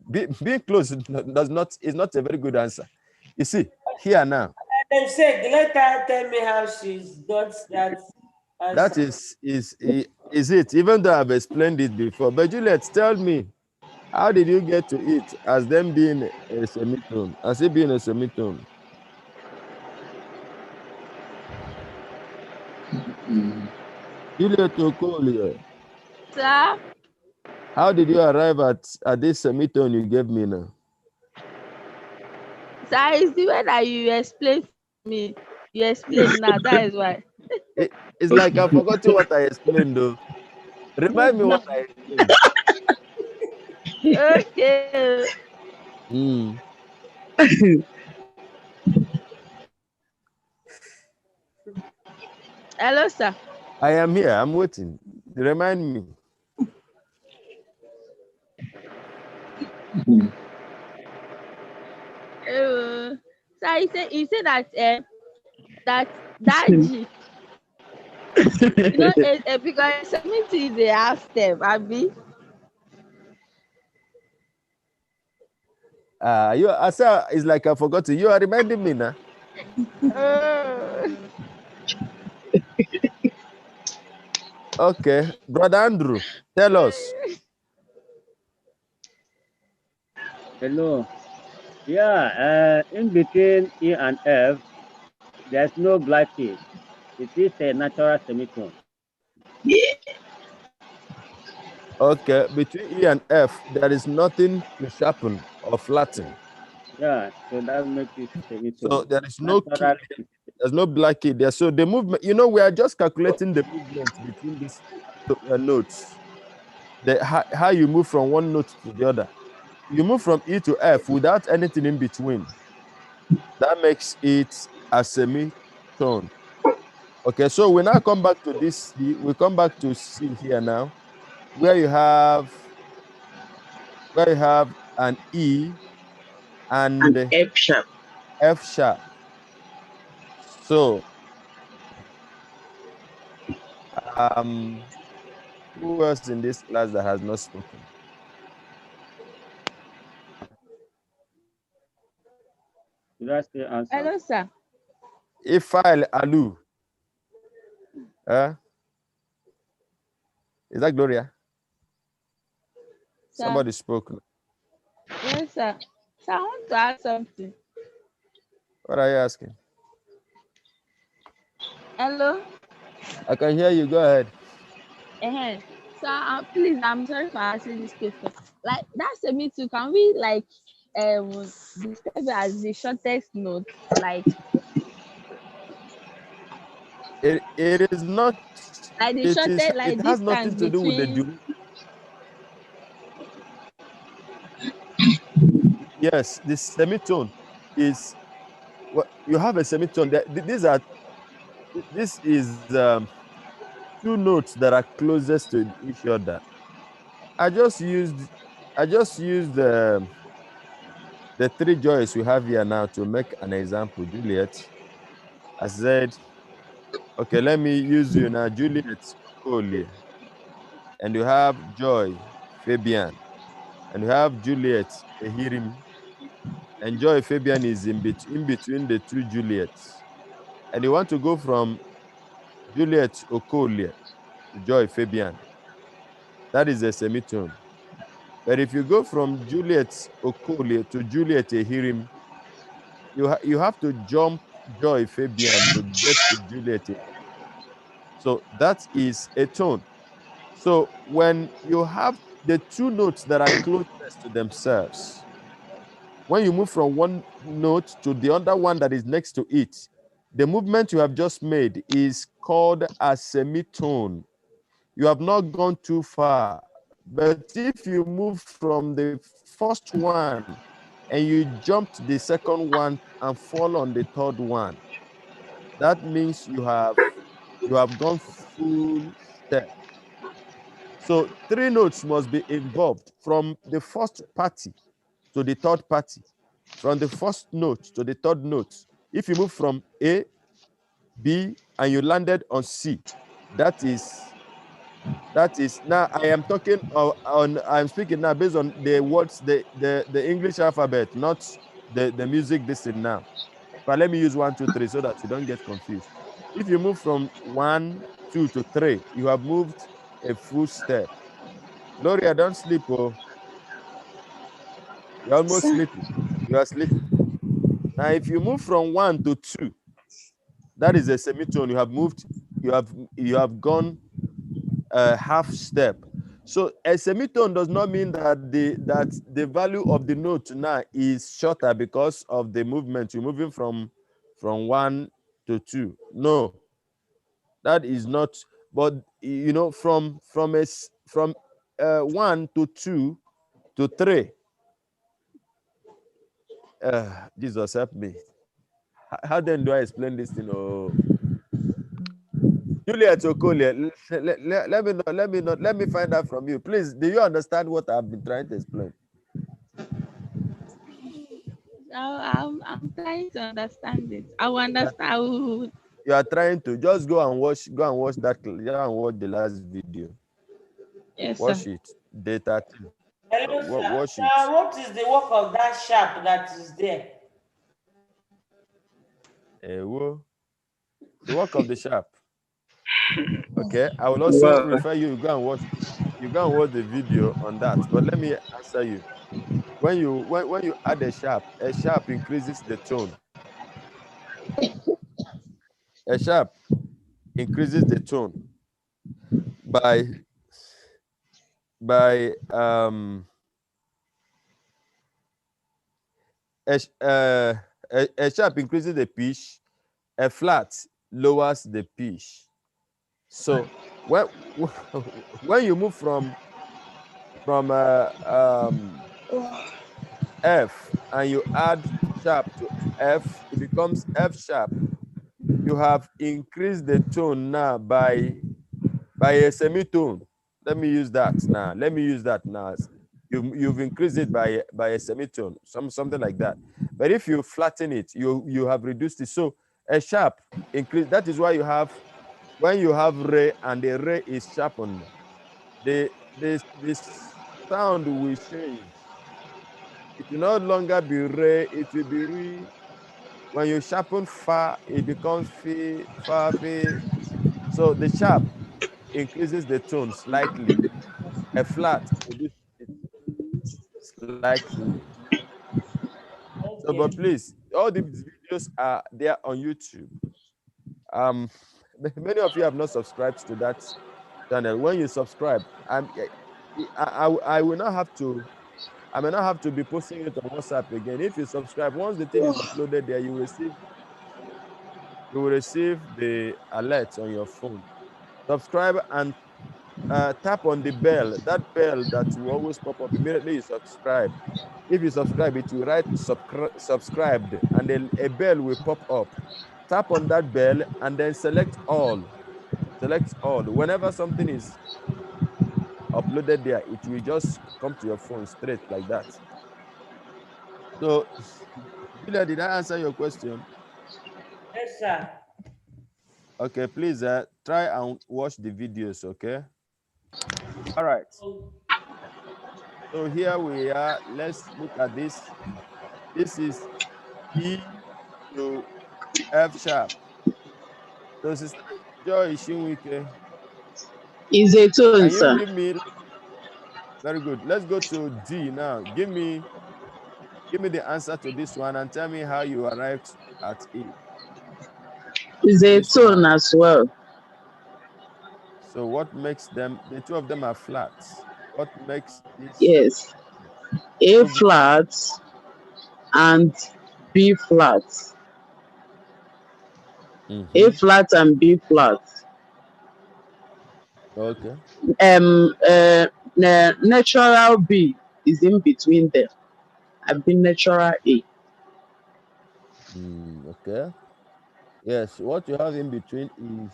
being close is not a very good answer. You see, here now. They said, let her tell me how she's got that answer. That is it, even though I've explained it before. But Juliet, tell me, how did you get to it as them being a semitone? As it being a semitone? Juliet Okolie. Sir? How did you arrive at this semitone you gave me now? Sir, it's the way that you explain to me. You explain now, that is why. It's like I forgot what I explained though. Remind me what I explained. Okay. Hello, sir. I am here. I'm waiting. Remind me. So he said that G. Because semitone is a half step, Abby. I said it's like I forgot it. You are reminding me now. Okay, Brother Andrew, tell us. Hello. Yeah, in between E and F, there's no glide. It is a natural semitone. Okay, between E and F, there is nothing to sharpen. or flatten. Yeah, so that makes it semitone. So there is no key, Natural. there's no black key there. So the movement, you know, we are just calculating the movement between these notes. How you move from one note to the other. You move from E to F without anything in between. That makes it a semitone. Okay, so we now come back to this C. We come back to C here now, where you have an E And and F sharp. F sharp. So who else in this class that has not spoken? Did I still answer? Hello, sir. Ifeal Alu. Is that Gloria? Sir. Somebody spoke. Yes, sir. So I want to ask something. What are you asking? Hello? I can hear you. Go ahead. So please, I'm sorry for asking this question. Like that semitone, can we like describe it as the shortest note? Like It is not. the It is. shortest, It like has distance nothing to do with the between. duration. Yes, the semitone is what you have a semitone. This is two notes that are closest to each other. I just used the three joys we have here now to make an example. Juliet, I said, okay, let me use you now, Juliet Okolie, and you have Joy Fabian, and you have Juliet Ehirim, and Joy Fabian is in between the two Juliets, and you want to go from Juliet Okolie to Joy Fabian. That is a semitone. But if you go from Juliet Okolie to Juliet Ehirim, you have to jump Joy Fabian to get to Juliet. So that is a tone. So when you have the two notes that are closest to themselves, when you move from one note to the other one that is next to it, the movement you have just made is called a semitone. You have not gone too far. But if you move from the first one and you jumped the second one and fall on the third one, that means you have gone full step. So three notes must be involved from the first party to the third party, from the first note to the third note. If you move from A, B, and you landed on C, that is now I am talking I'm speaking now based on the words, the English alphabet, not the music this is now. But let me use 1, 2, 3 so that you don't get confused. If you move from 1, 2 to 3, you have moved a full step. Gloria, don't sleep. Oh, you're almost Sir. sleeping. You are sleeping. Now, if you move from 1 to 2, that is a semitone. You have gone a half step. So a semitone does not mean that the value of the note now is shorter because of the movement. You're moving from 1 to 2. No, that is not. But you know, from 1 to 2 to 3. Jesus help me. How then do I explain this thing? Oh, Juliet Okolie, let me find out from you. Please, do you understand what I've been trying to explain? I'm trying to understand it. I will understand. I will. You are trying to just go and watch the last video. Yes, sir. Watch it. Data. Hello, sir. Watch it. Sir, what is the work of that sharp that is there? The work of the sharp. Okay. I will also Wow. refer you go and watch the video on that. But let me answer you. When you add a sharp increases the tone. A sharp increases the tone by a sharp increases the pitch, a flat lowers the pitch. So when when you move from F and you add sharp to F, it becomes F sharp. You have increased the tone now by a semitone. Let me use that now. You've increased it by a semitone, something like that. But if you flatten it, you have reduced it. So a sharp increase. That is why you have, when you have re and the re is sharpened, the sound will change. It will no longer be re, it will be re. When you sharpen fa, it becomes fi, fa, fi. So the sharp increases the tone slightly. A flat reduces it slightly. So, but Okay. please, all these videos are there on YouTube. Many of you have not subscribed to that channel. When you subscribe, I will not have to. I may not have to be posting it on WhatsApp again. If you subscribe, once the thing is uploaded there, you will receive the alert on your phone. Subscribe and tap on the bell. That bell that will always pop up immediately you subscribe. If you subscribe, it will write subscribed, and then a bell will pop up. Tap on that bell and then select all. Select all. Whenever something is uploaded there, it will just come to your phone straight like that. So, Julia, did I answer your question? Yes, sir. Okay, please try and watch the videos, okay? All right. Oh, So here we are. Let's look at this. This is E to F sharp. So, Sister Joy Shinwike, Is a tone, can you sir. give me, very good. Let's go to D now. Give me the answer to this one and tell me how you arrived at it. Is a This tone one. as well. So what makes them, the two of them are flats. What makes this Yes. A move? flat and B flat. A Mm-hmm. flat and B flat. Okay. Natural B is in between them. I've been natural A. Okay. Yes, what you have in between is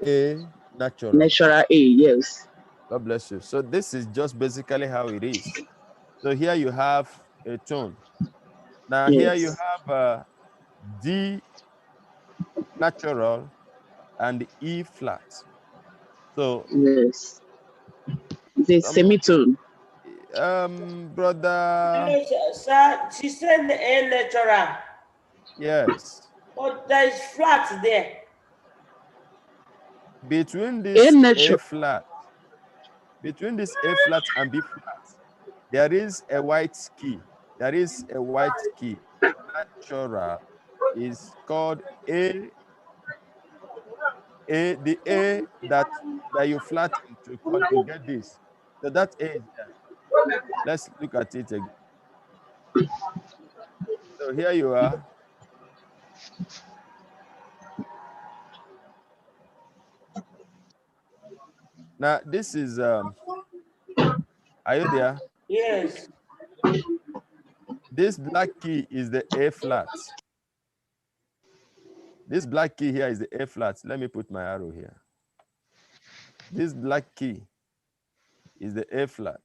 A natural. Natural A, yes. God bless you. So this is just basically how it is. So here you have a tone. Now here you Yes. have D natural and E flat. So Yes. The somebody, semitone. brother, hello, sir. She said a natural, yes. but there is flat there. Between A this A natural. flat, between this A flat and B flat, there is a white key. There is a white key. Natural is called A. The A that you flatten to get this. So that A is there. Let's look at it again. So here you are. Now this is are you there? Yes. This black key is the A flat. This black key here is the A flat. Let me put my arrow here. This black key is the A flat.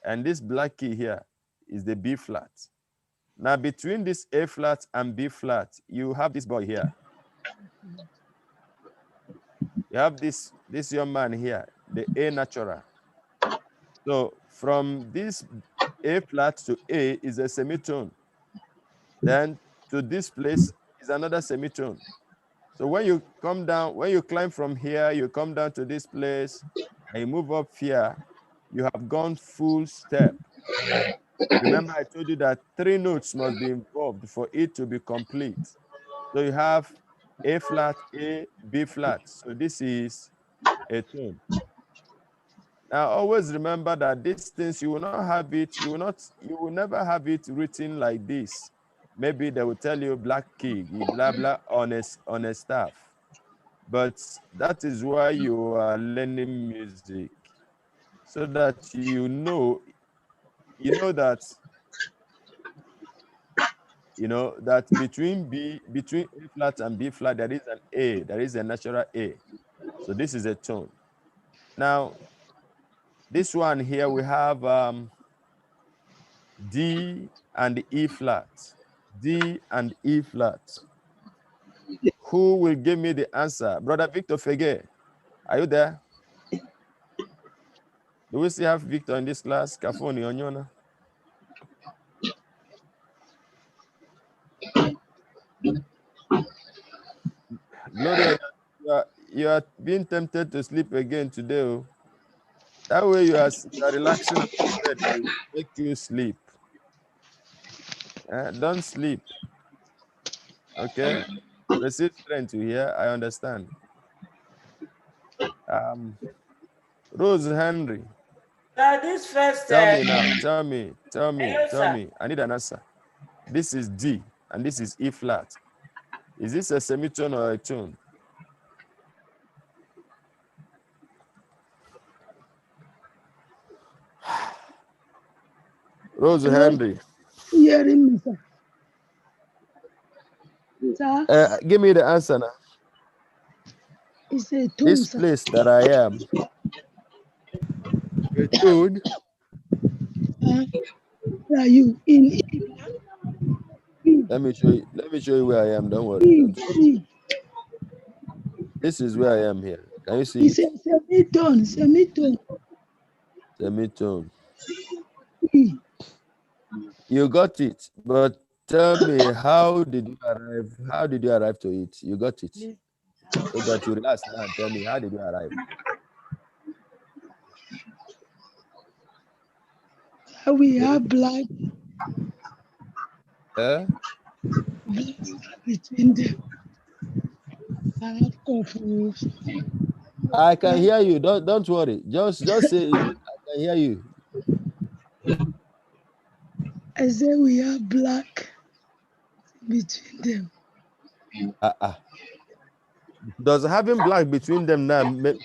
And this black key here is the B flat. Now between this A flat and B flat, you have this boy here. You have this young man here, the A natural. So from this A flat to A is a semitone. Then to this place is another semitone. So when you come down, when you climb from here, you come down to this place and you move up here, you have gone full step. Remember, I told you that 3 notes must be involved for it to be complete. So you have A flat, A, B flat. So this is a tone. Now, always remember that these things you will not have it. You will never have it written like this. Maybe they will tell you black key, blah blah on a staff. But that is why you are learning music, so that you know that between A flat and B flat there is an A, there is a natural A. So this is a tone. Now, this one here we have D and E flat. D and E flat. Who will give me the answer? Brother Victor Fege, are you there? Do we still have Victor in this class? Kafoni Onyona. Gloria, you are being tempted to sleep again today. Oh. That way you are relaxing on the bed, will make you sleep. Don't sleep. Okay? Receive strength to hear. I understand. Rose Henry. This first. Tell me now. Tell me. Hello, I need an answer. This is D and this is E flat. Is this a semitone or a tone? Rose Henry. Hearing me, sir. Sir? Give me the answer now. It's a tone, This sir. place that I am. A tone. Where are you? In E. Let me show you where I am. Don't worry. E. This is where I am here. Can you see It's it? a semitone. Semitone. E. You got it, but tell me, how did you arrive? How did you arrive to it? You got it, so that you relax now and tell me, how did you arrive? We have black between them. I have confused. I can hear you. Don't worry. Just say it. I can hear you. I say we have black between them. Does having black between them now make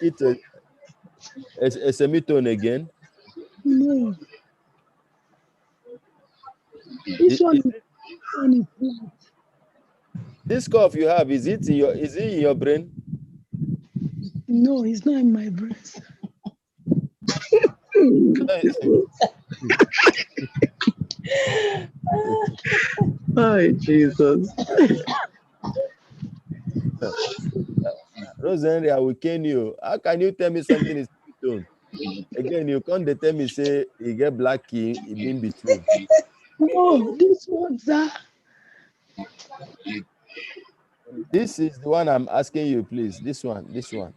it a semitone again? No. This one is black. This cough you have, is it in your brain? No, it's not in my brain. Oh, Jesus. Rosemary, I will cane you. How can you tell me something is semitone? Again, you can't tell me say you get black key in between. No, this one's This is the one I'm asking you, please. This one here.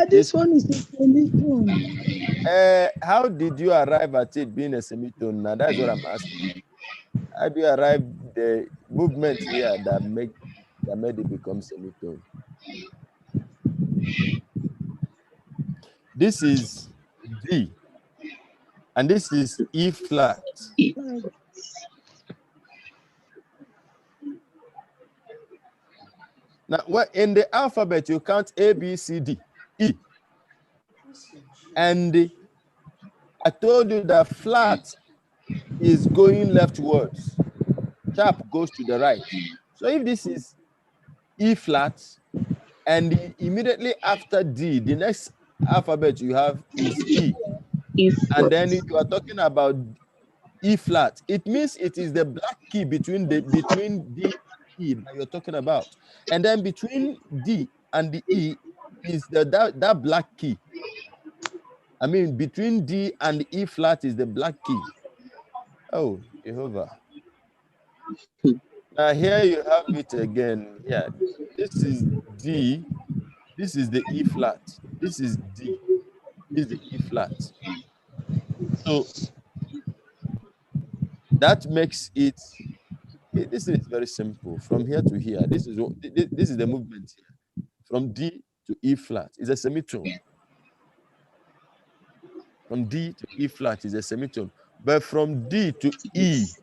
This one is a semitone. How did you arrive at it being a semitone? Now that's what I'm asking. How do you arrive the movement here that made it become semitone? This is D, and this is E flat. Now, in the alphabet, you count A, B, C, D, E. And I told you that flat is going leftwards. Sharp goes to the right. So if this is E flat, and immediately after D, the next alphabet you have is E. And then you are talking about E flat. It means it is the black key between D and E that you're talking about. And then between D and the E is that black key. I mean, between D and E flat is the black key. Oh, Jehovah. Now here you have it again. Yeah, this is D. This is the E flat. This is D. This is the E flat. So that makes it. This is very simple. From here to here, this is the movement here. From D to E flat is a semitone. From D to E flat is a semitone. But from D to E is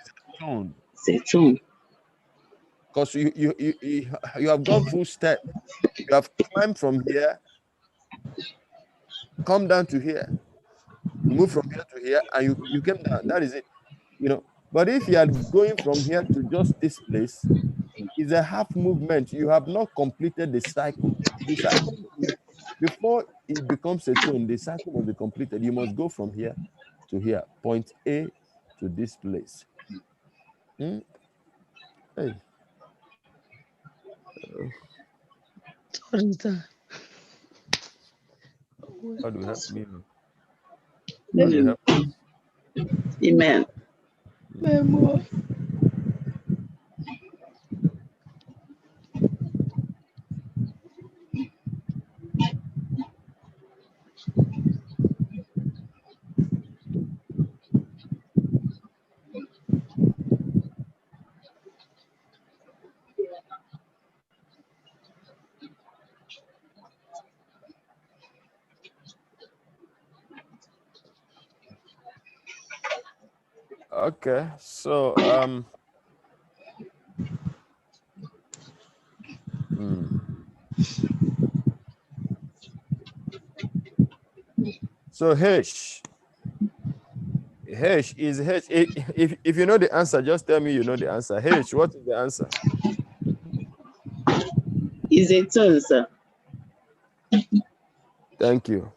a tone. It's a tone. Because you have gone full step. You have climbed from here, come down to here. You move from here to here, and you came down. That is it. But if you are going from here to just this place, it's a half movement. You have not completed the cycle. The cycle, before it becomes a tone, the cycle must be completed. You must go from here to here, point A to this place. Hey. Sorry, sir. God will help me. God will help us. Amen. Memo. Okay, so so H is H. If you know the answer, just tell me you know the answer. H, what is the answer? Is a tone, sir. Thank you.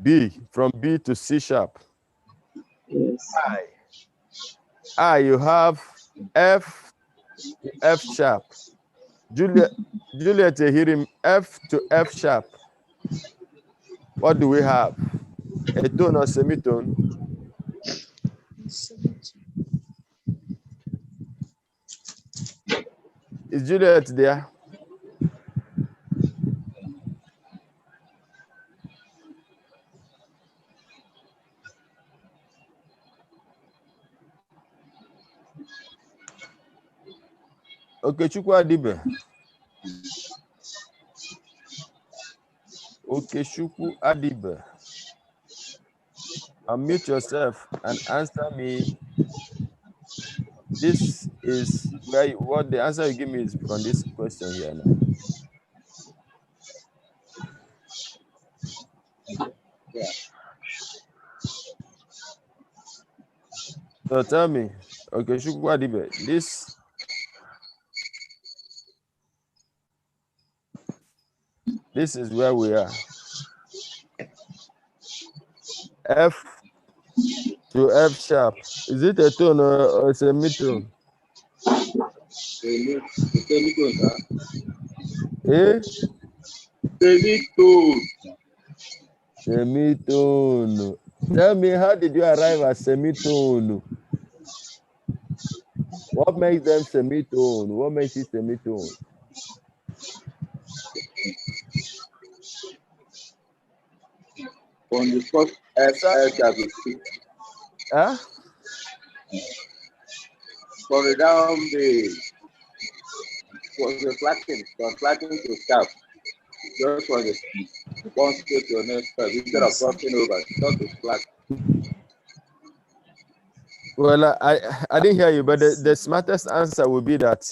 B, from B to C sharp. Yes. I, you have F to F sharp. Juliet, hear him, F to F sharp. What do we have? A tone or semitone? Is Juliet there? Okay, Chukwu Adibe. Okay, Chukwu Adibe. Unmute yourself and answer me. This is where what the answer you give me is from this question here now. Yeah. So tell me, okay, Chukwu Adibe, this is where we are. F to F sharp. Is it a tone or a semitone? Eh? Semitone. Tell me, how did you arrive at semitone? What makes them semitone? What makes it semitone? On the first F Huh? For the down the was the flattening to sharp. Just for the one step to the next step instead of crossing over, just to flat. Well, I didn't hear you, but the smartest answer would be that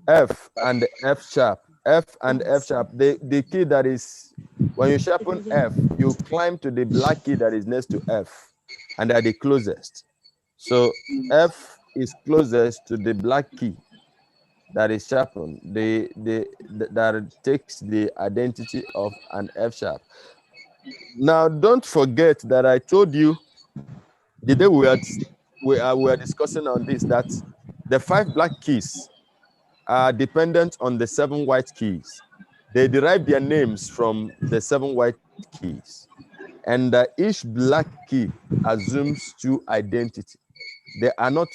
F and F sharp. F and F sharp. The key that is, when you sharpen F, you climb to the black key that is next to F, and they are the closest. So F is closest to the black key that is sharpened. That takes the identity of an F sharp. Now, don't forget that I told you the day we were discussing on this, that the 5 black keys are dependent on the 7 white keys. They derive their names from the 7 white keys, and each black key assumes 2 identity. They are not.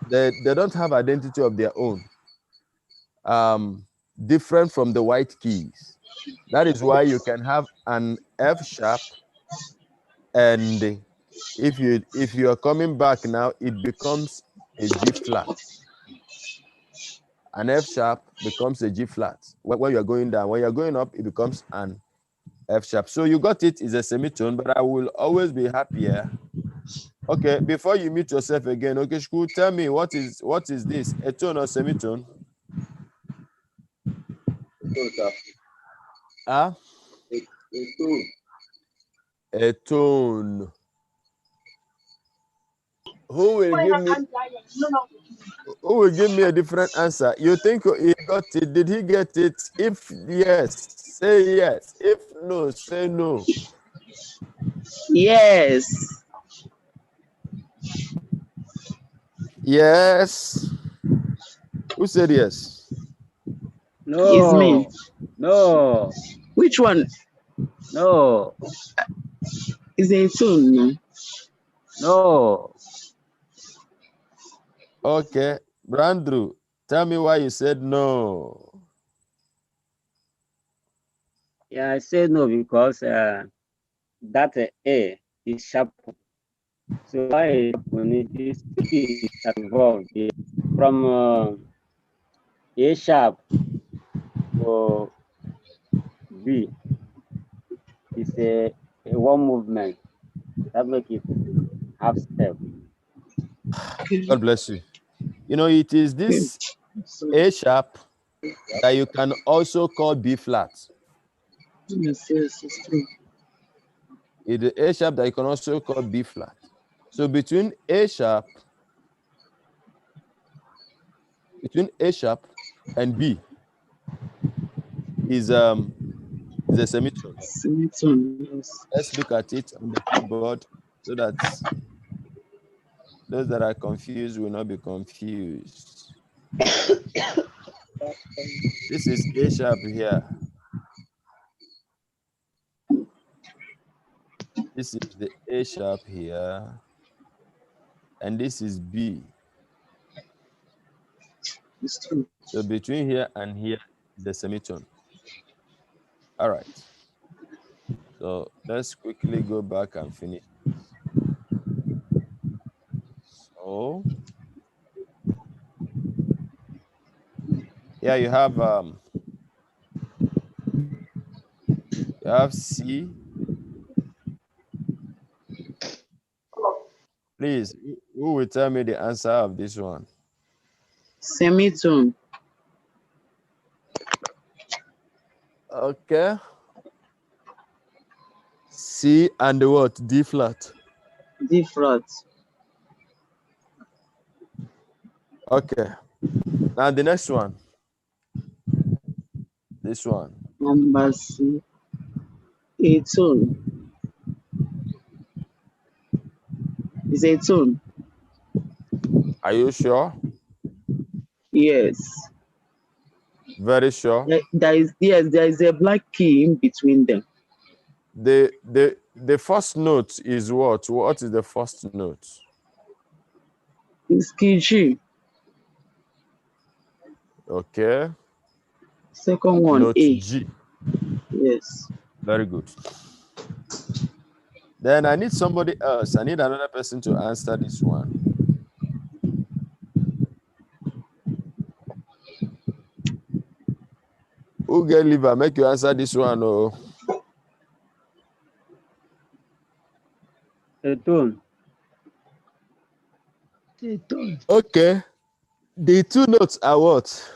They don't have identity of their own. Different from the white keys. That is why you can have an F sharp, and if you are coming back now, it becomes a G flat. An F sharp becomes a G flat when you are going down. When you are going up, it becomes an F sharp. So you got it is a semitone, but I will always be happier. Okay, before you meet yourself again, okay, school, tell me what is this? A tone or semitone? Ah? A tone. Who will give me a different answer? You think he got it? Did he get it? If yes, say yes. If no, say no. Yes. Yes. Who said yes? It's me. No. Which one? No. Is a tune? No. No. Okay. Brandrew, tell me why you said no. Yeah, I say no because that A is sharp. So why this C is involved here? From A sharp to B is a one movement. That make it half step. God bless you. You know, it is this A sharp that you can also call B flat. Yes, it's true. It is A sharp that you can also call B flat. So between A sharp and B is a semitone. Semitone, yes. Let's look at it on the keyboard so that those that are confused will not be confused. This is A sharp here. This is the A sharp here. And this is B. It's true. So between here and here is the semitone. All right. So let's quickly go back and finish. So yeah, you have C. Please, who will tell me the answer of this one? Semitone. Okay. C and the what? D flat. D flat. Okay. Now the next one. This one. Number C. A tone. Is a tone. Are you sure? Yes. Very sure. There is a black key in between them. The first note is what? What is the first note? It's key G. Okay. Second one, Note A. G. Yes. Very good. Then I need somebody else. I need another person to answer this one. Who get liver? Make you answer this one. Oh. A tone. Okay. The two notes are what?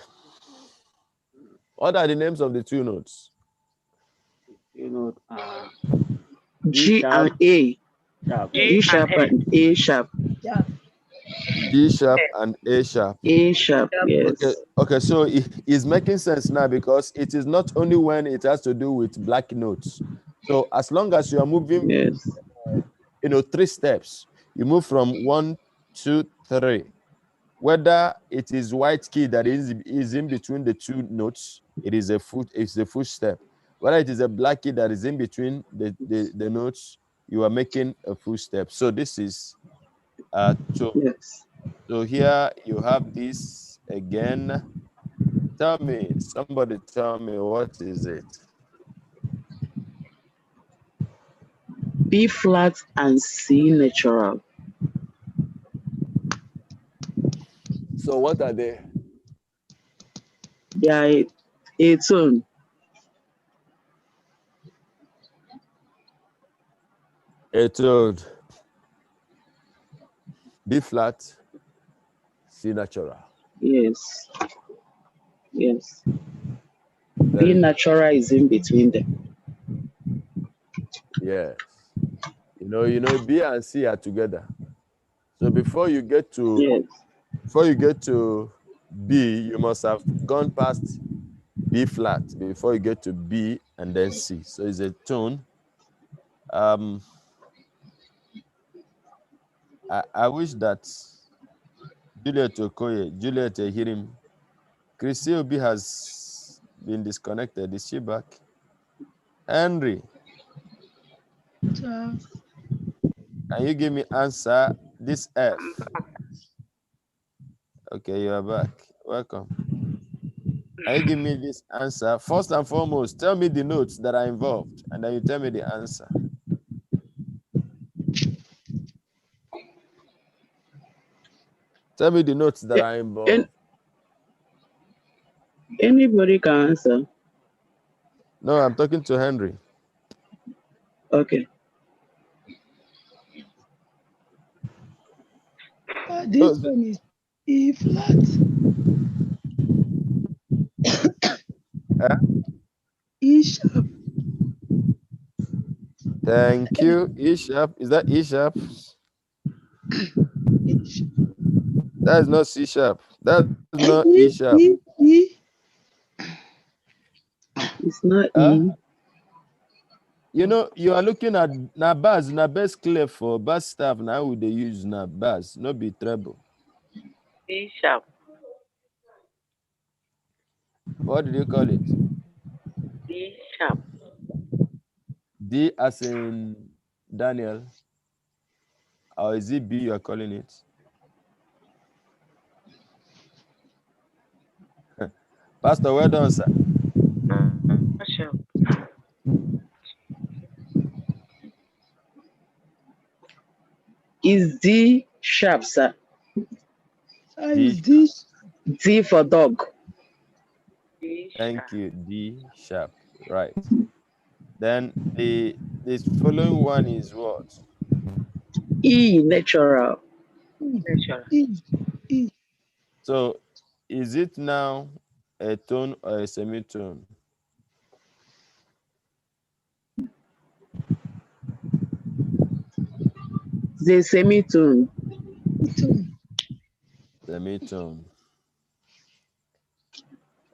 What are the names of the two notes? You know, G sharp, and A. sharp. G sharp and A sharp. Yeah. D sharp and A sharp. A sharp, yes. Okay, so it's making sense now because it is not only when it has to do with black notes. So as long as you are moving, yes, 3 steps, you move from 1, 2, 3. Whether it is white key that is in between the two notes, it's a full step. Whether it is a black key that is in between the notes, you are making a full step. So this is tone. yes. So here you have this again. Somebody tell me, what is it? B flat and C natural. So what are they? They are a tone. A tone, B flat, C natural. Yes. Yes. Very B good. natural is in between them. Yes. You know, B and C are together. So before you get to B, you must have gone past B flat before you get to B and then C. So it's a tone. I wish that Juliet Ehirim, Chrissy Obi has been disconnected. Is she back? Henry, Sir. can you give me answer this F? Okay, you are back. Welcome. Can you give me this answer? First and foremost, tell me the notes that are involved, and then you tell me the answer. Tell me the notes that are involved. Anybody can answer. No, I'm talking to Henry. Okay. This one is E flat. E sharp. Thank you. E sharp. Is that E sharp? That is not C sharp. That's not E sharp. It's not E. You know, you are looking at na bass, na best clear for bass staff. Now would they use na bass, not be treble. D sharp. What did you call it? D sharp. D as in Daniel. Or is it B you are calling it? Pastor, well done, sir. Sharp. Is D sharp, sir? D. D for dog. Thank you. D sharp. Right. Then this following one is what? E natural. Natural. E. So is it now a tone or a semitone? The semitone. Semitone.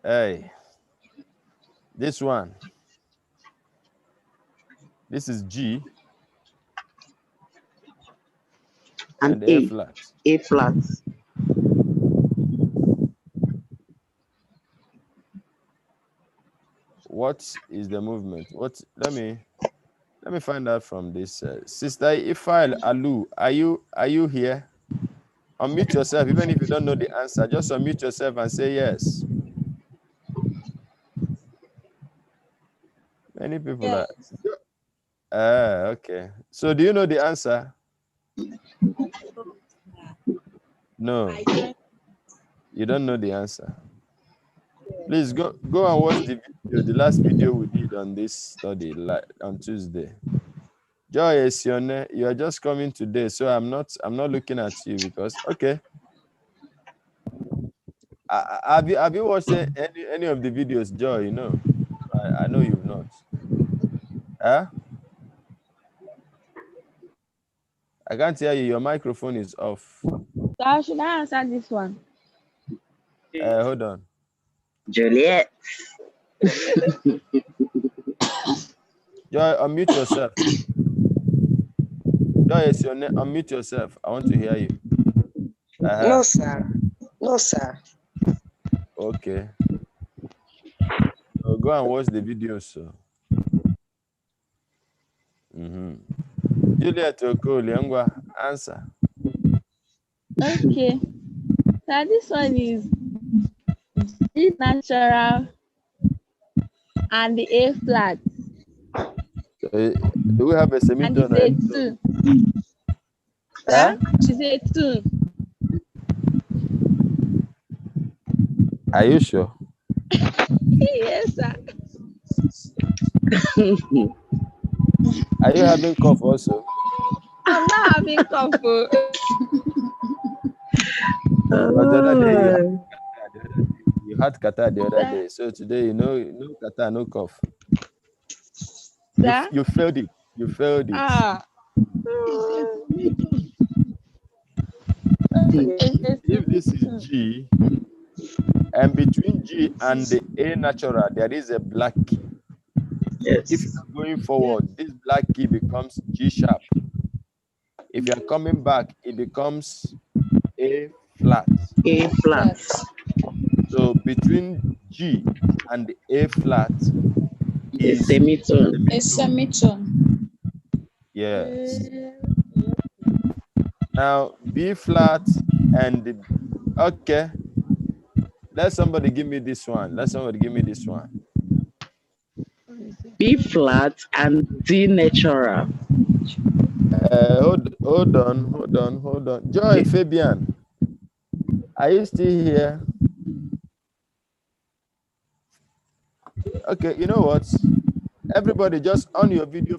Hey, this one. This is G. And A flat. A flat. What is the movement? What? Let me find out from this. Sister Ifail Alu, are you here? Unmute yourself, even if you don't know the answer. Just unmute yourself and say yes. Many people are. Okay. So do you know the answer? No. You don't know the answer. Please go and watch the video, the last video we did on this study on Tuesday. Joy Esione, you are just coming today, so I'm not looking at you because okay. Have you watched any of the videos, Joy? You know, I know you've not. Huh? I can't hear you. Your microphone is off. So should I answer this one? Hold on. Juliet. Joy, unmute yourself. Joy, is your name? Unmute yourself. I want to hear you. No, sir. No, sir. Okay. So go and watch the video, so. Juliet Okoli, answer. Okay. So this one is G natural and the A flat. Do we have a semitone? And it's a 2. Huh? It's a 2. Are you sure? Yes, sir. Are you having cough also? I'm not having cough. But the other day you had kata the other day. So today, no kata, no cough. You failed it. You failed it. Ah. If this is G, and between G and the A natural, there is a black key. Yes. If you're going forward, this black key becomes G sharp. If you're coming back, it becomes A flat. A flat. So between G and the A flat is semitone. A semitone. Yes. Now B flat and the, okay. Let somebody give me this one. Let somebody give me this one. B flat and D natural. Hold on. Joy Fabian, are you still here? Okay, you know what? Everybody just on your video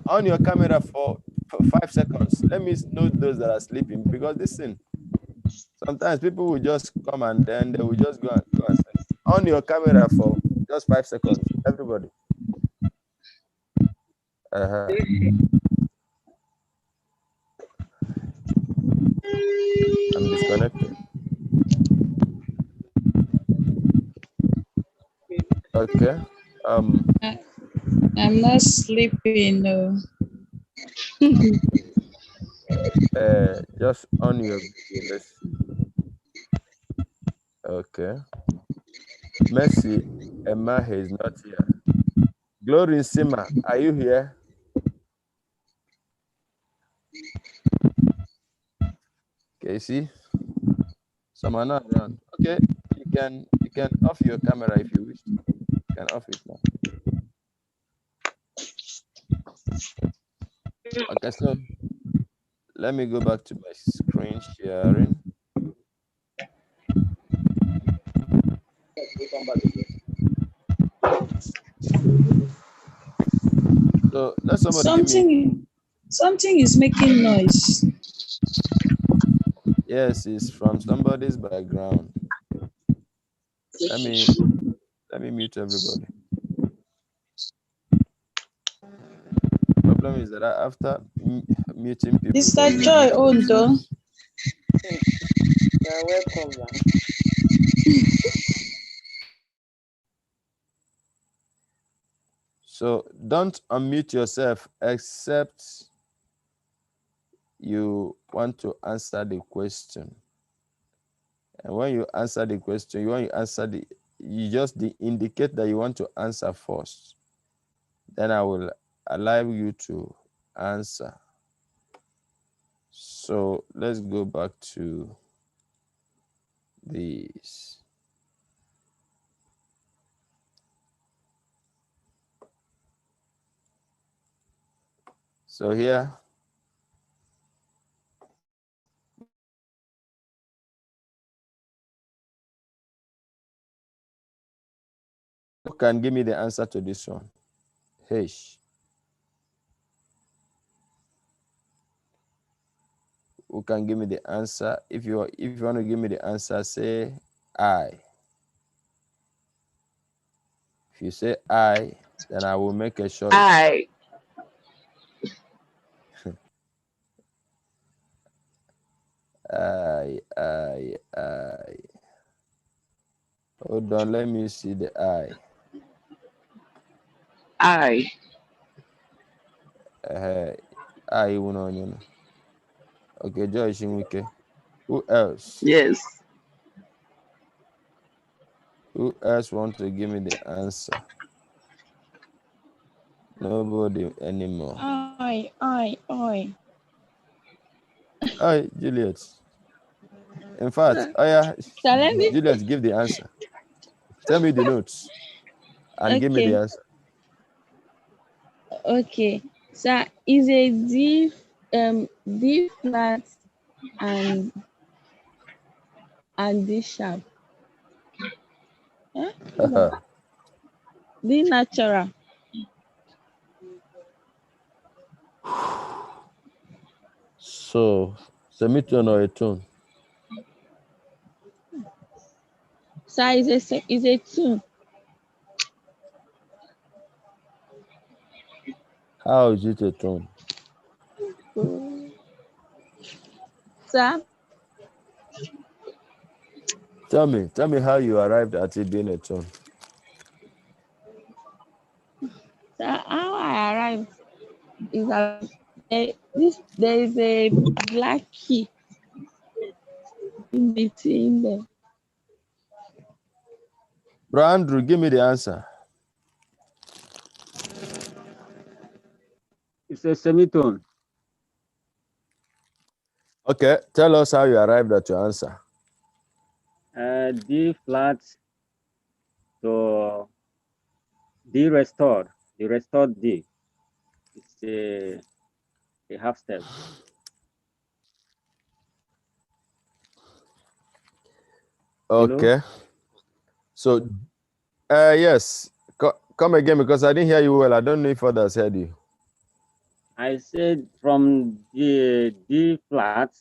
on your camera for 5 seconds. Let me know those that are sleeping, because this thing, sometimes people will just come and then they will just go and sleep. On your camera for just 5 seconds, everybody. I'm disconnected. Okay. I'm not sleeping. No. Just on your video. Let's see. Okay. Mercy Emma is not here. Glory Sima, are you here? Okay, see? Some are not around. Okay, you can off your camera if you wish to. You can off it now. Okay, so let me go back to my screen sharing. So let somebody give me. Something is making noise. Yes, it's from somebody's background. Let me mute everybody. Problem is that after muting people, Mr. Joy Ondo. You're welcome, man. So don't unmute yourself except you want to answer the question. And when you answer the question, you just indicate that you want to answer first. Then I will allow you to answer. So let's go back to this. So here, who can give me the answer to this one? H. Who can give me the answer? If you want to give me the answer, say I. If you say I, then I will make a choice. I. I. Hold on, let me see the I. I. I will. Okay, Joy Shinwike. Who else? Yes. Who else want to give me the answer? Nobody anymore. Oi. Hi, Juliet. In fact, Juliet, give the answer. Tell me the notes and give me the answer. Okay. So is a D flat and D sharp. D natural. So, semitone or a tone? Sir, is a tune. How is it a tone? Sir, Tell me how you arrived at it being a tone. sir, how I arrived is that there is a black key in between them. Bro Andrew, give me the answer. It's a semitone. Okay, tell us how you arrived at your answer. D flat to D restored. The restored D. It's a half step. Okay. Hello? So, yes. Come again because I didn't hear you well. I don't know if others heard you. I said from the D flat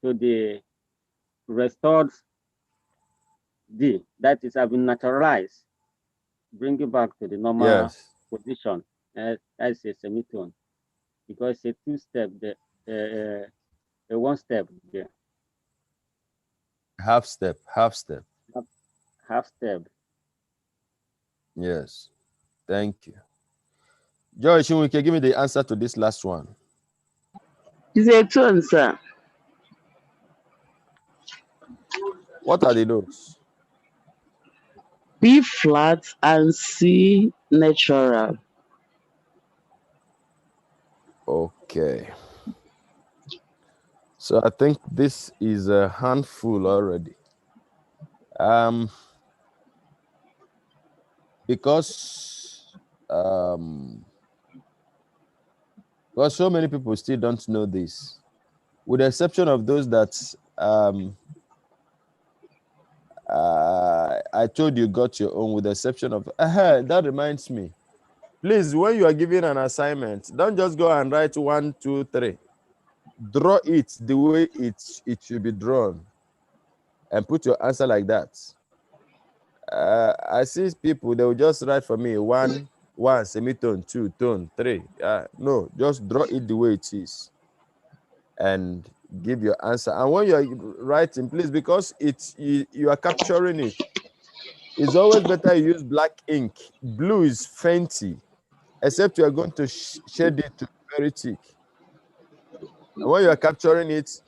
to the restored D, that is have been naturalized, bring it back to the normal position. That's a semitone because a two-step, a one-step there. Half step. Half step. Yes. Thank you. Joy Shinwike, give me the answer to this last one. It's a tone, sir. What are the notes? B flat and C natural. Okay. So I think this is a handful already. Because so many people still don't know this, with the exception of those that I told you got your own, with the exception of that reminds me, please, when you are given an assignment, don't just go and write 1, 2, 3. Draw it the way it should be drawn and put your answer like that. I see people, they will just write for me 1 semitone, 2 tone, 3. No, just draw it the way it is and give your answer. And when you are writing, please, because you are capturing it, it's always better you use black ink. Blue is fainty, except you are going to shade it to very thick. And when you are capturing it,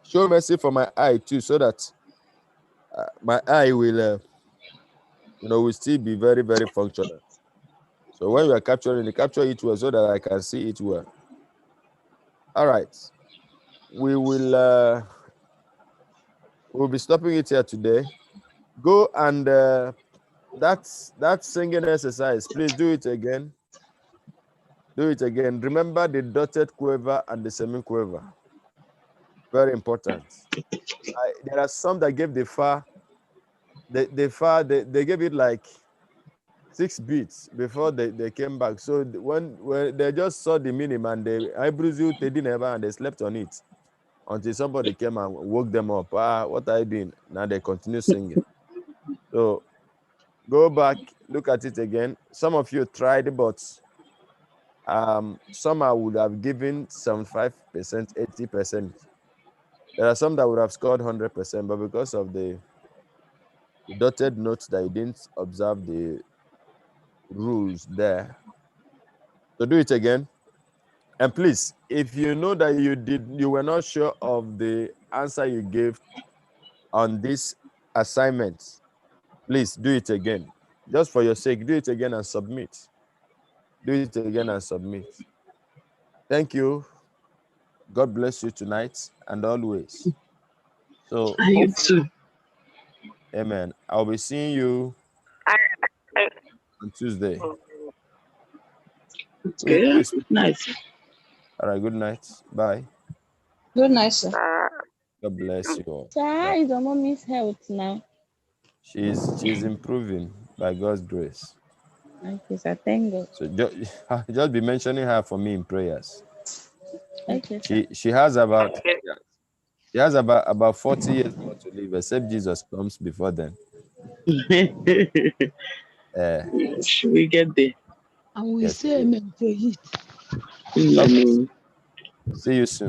show mercy for my eye too, so that my eye will will still be very, very functional. So when you are capturing it, capture it well so that I can see it well. All right. We'll be stopping it here today. Go and that singing exercise, please do it again. Do it again. Remember the dotted quiver and the semiquiver. Very important. There are some that gave the fa. They gave it like 6 beats before they came back. So when they just saw the minimum and they didn't ever, and they slept on it until somebody came and woke them up. What are you doing? Now they continue singing. So go back, look at it again. Some of you tried, but some I would have given 75%, 80%. There are some that would have scored 100%, but because of the dotted notes that you didn't observe the rules there. So do it again. And please, if you know that you were not sure of the answer you gave on this assignment, please do it again. Just for your sake, do it again and submit. Do it again and submit. Thank you. God bless you tonight and always. So, You too. Amen. I'll be seeing you on Tuesday. Okay. Nice. All right. Good night. Bye. Good night, sir. God bless you all. Sir, how is your mommy's health now? She's improving by God's grace. Okay, sir. Thank God. So just be mentioning her for me in prayers. Okay, sir. She has about 40 years more to live, except Jesus comes before then. Should we get there? And we Yes, say amen for it. okay. See you soon.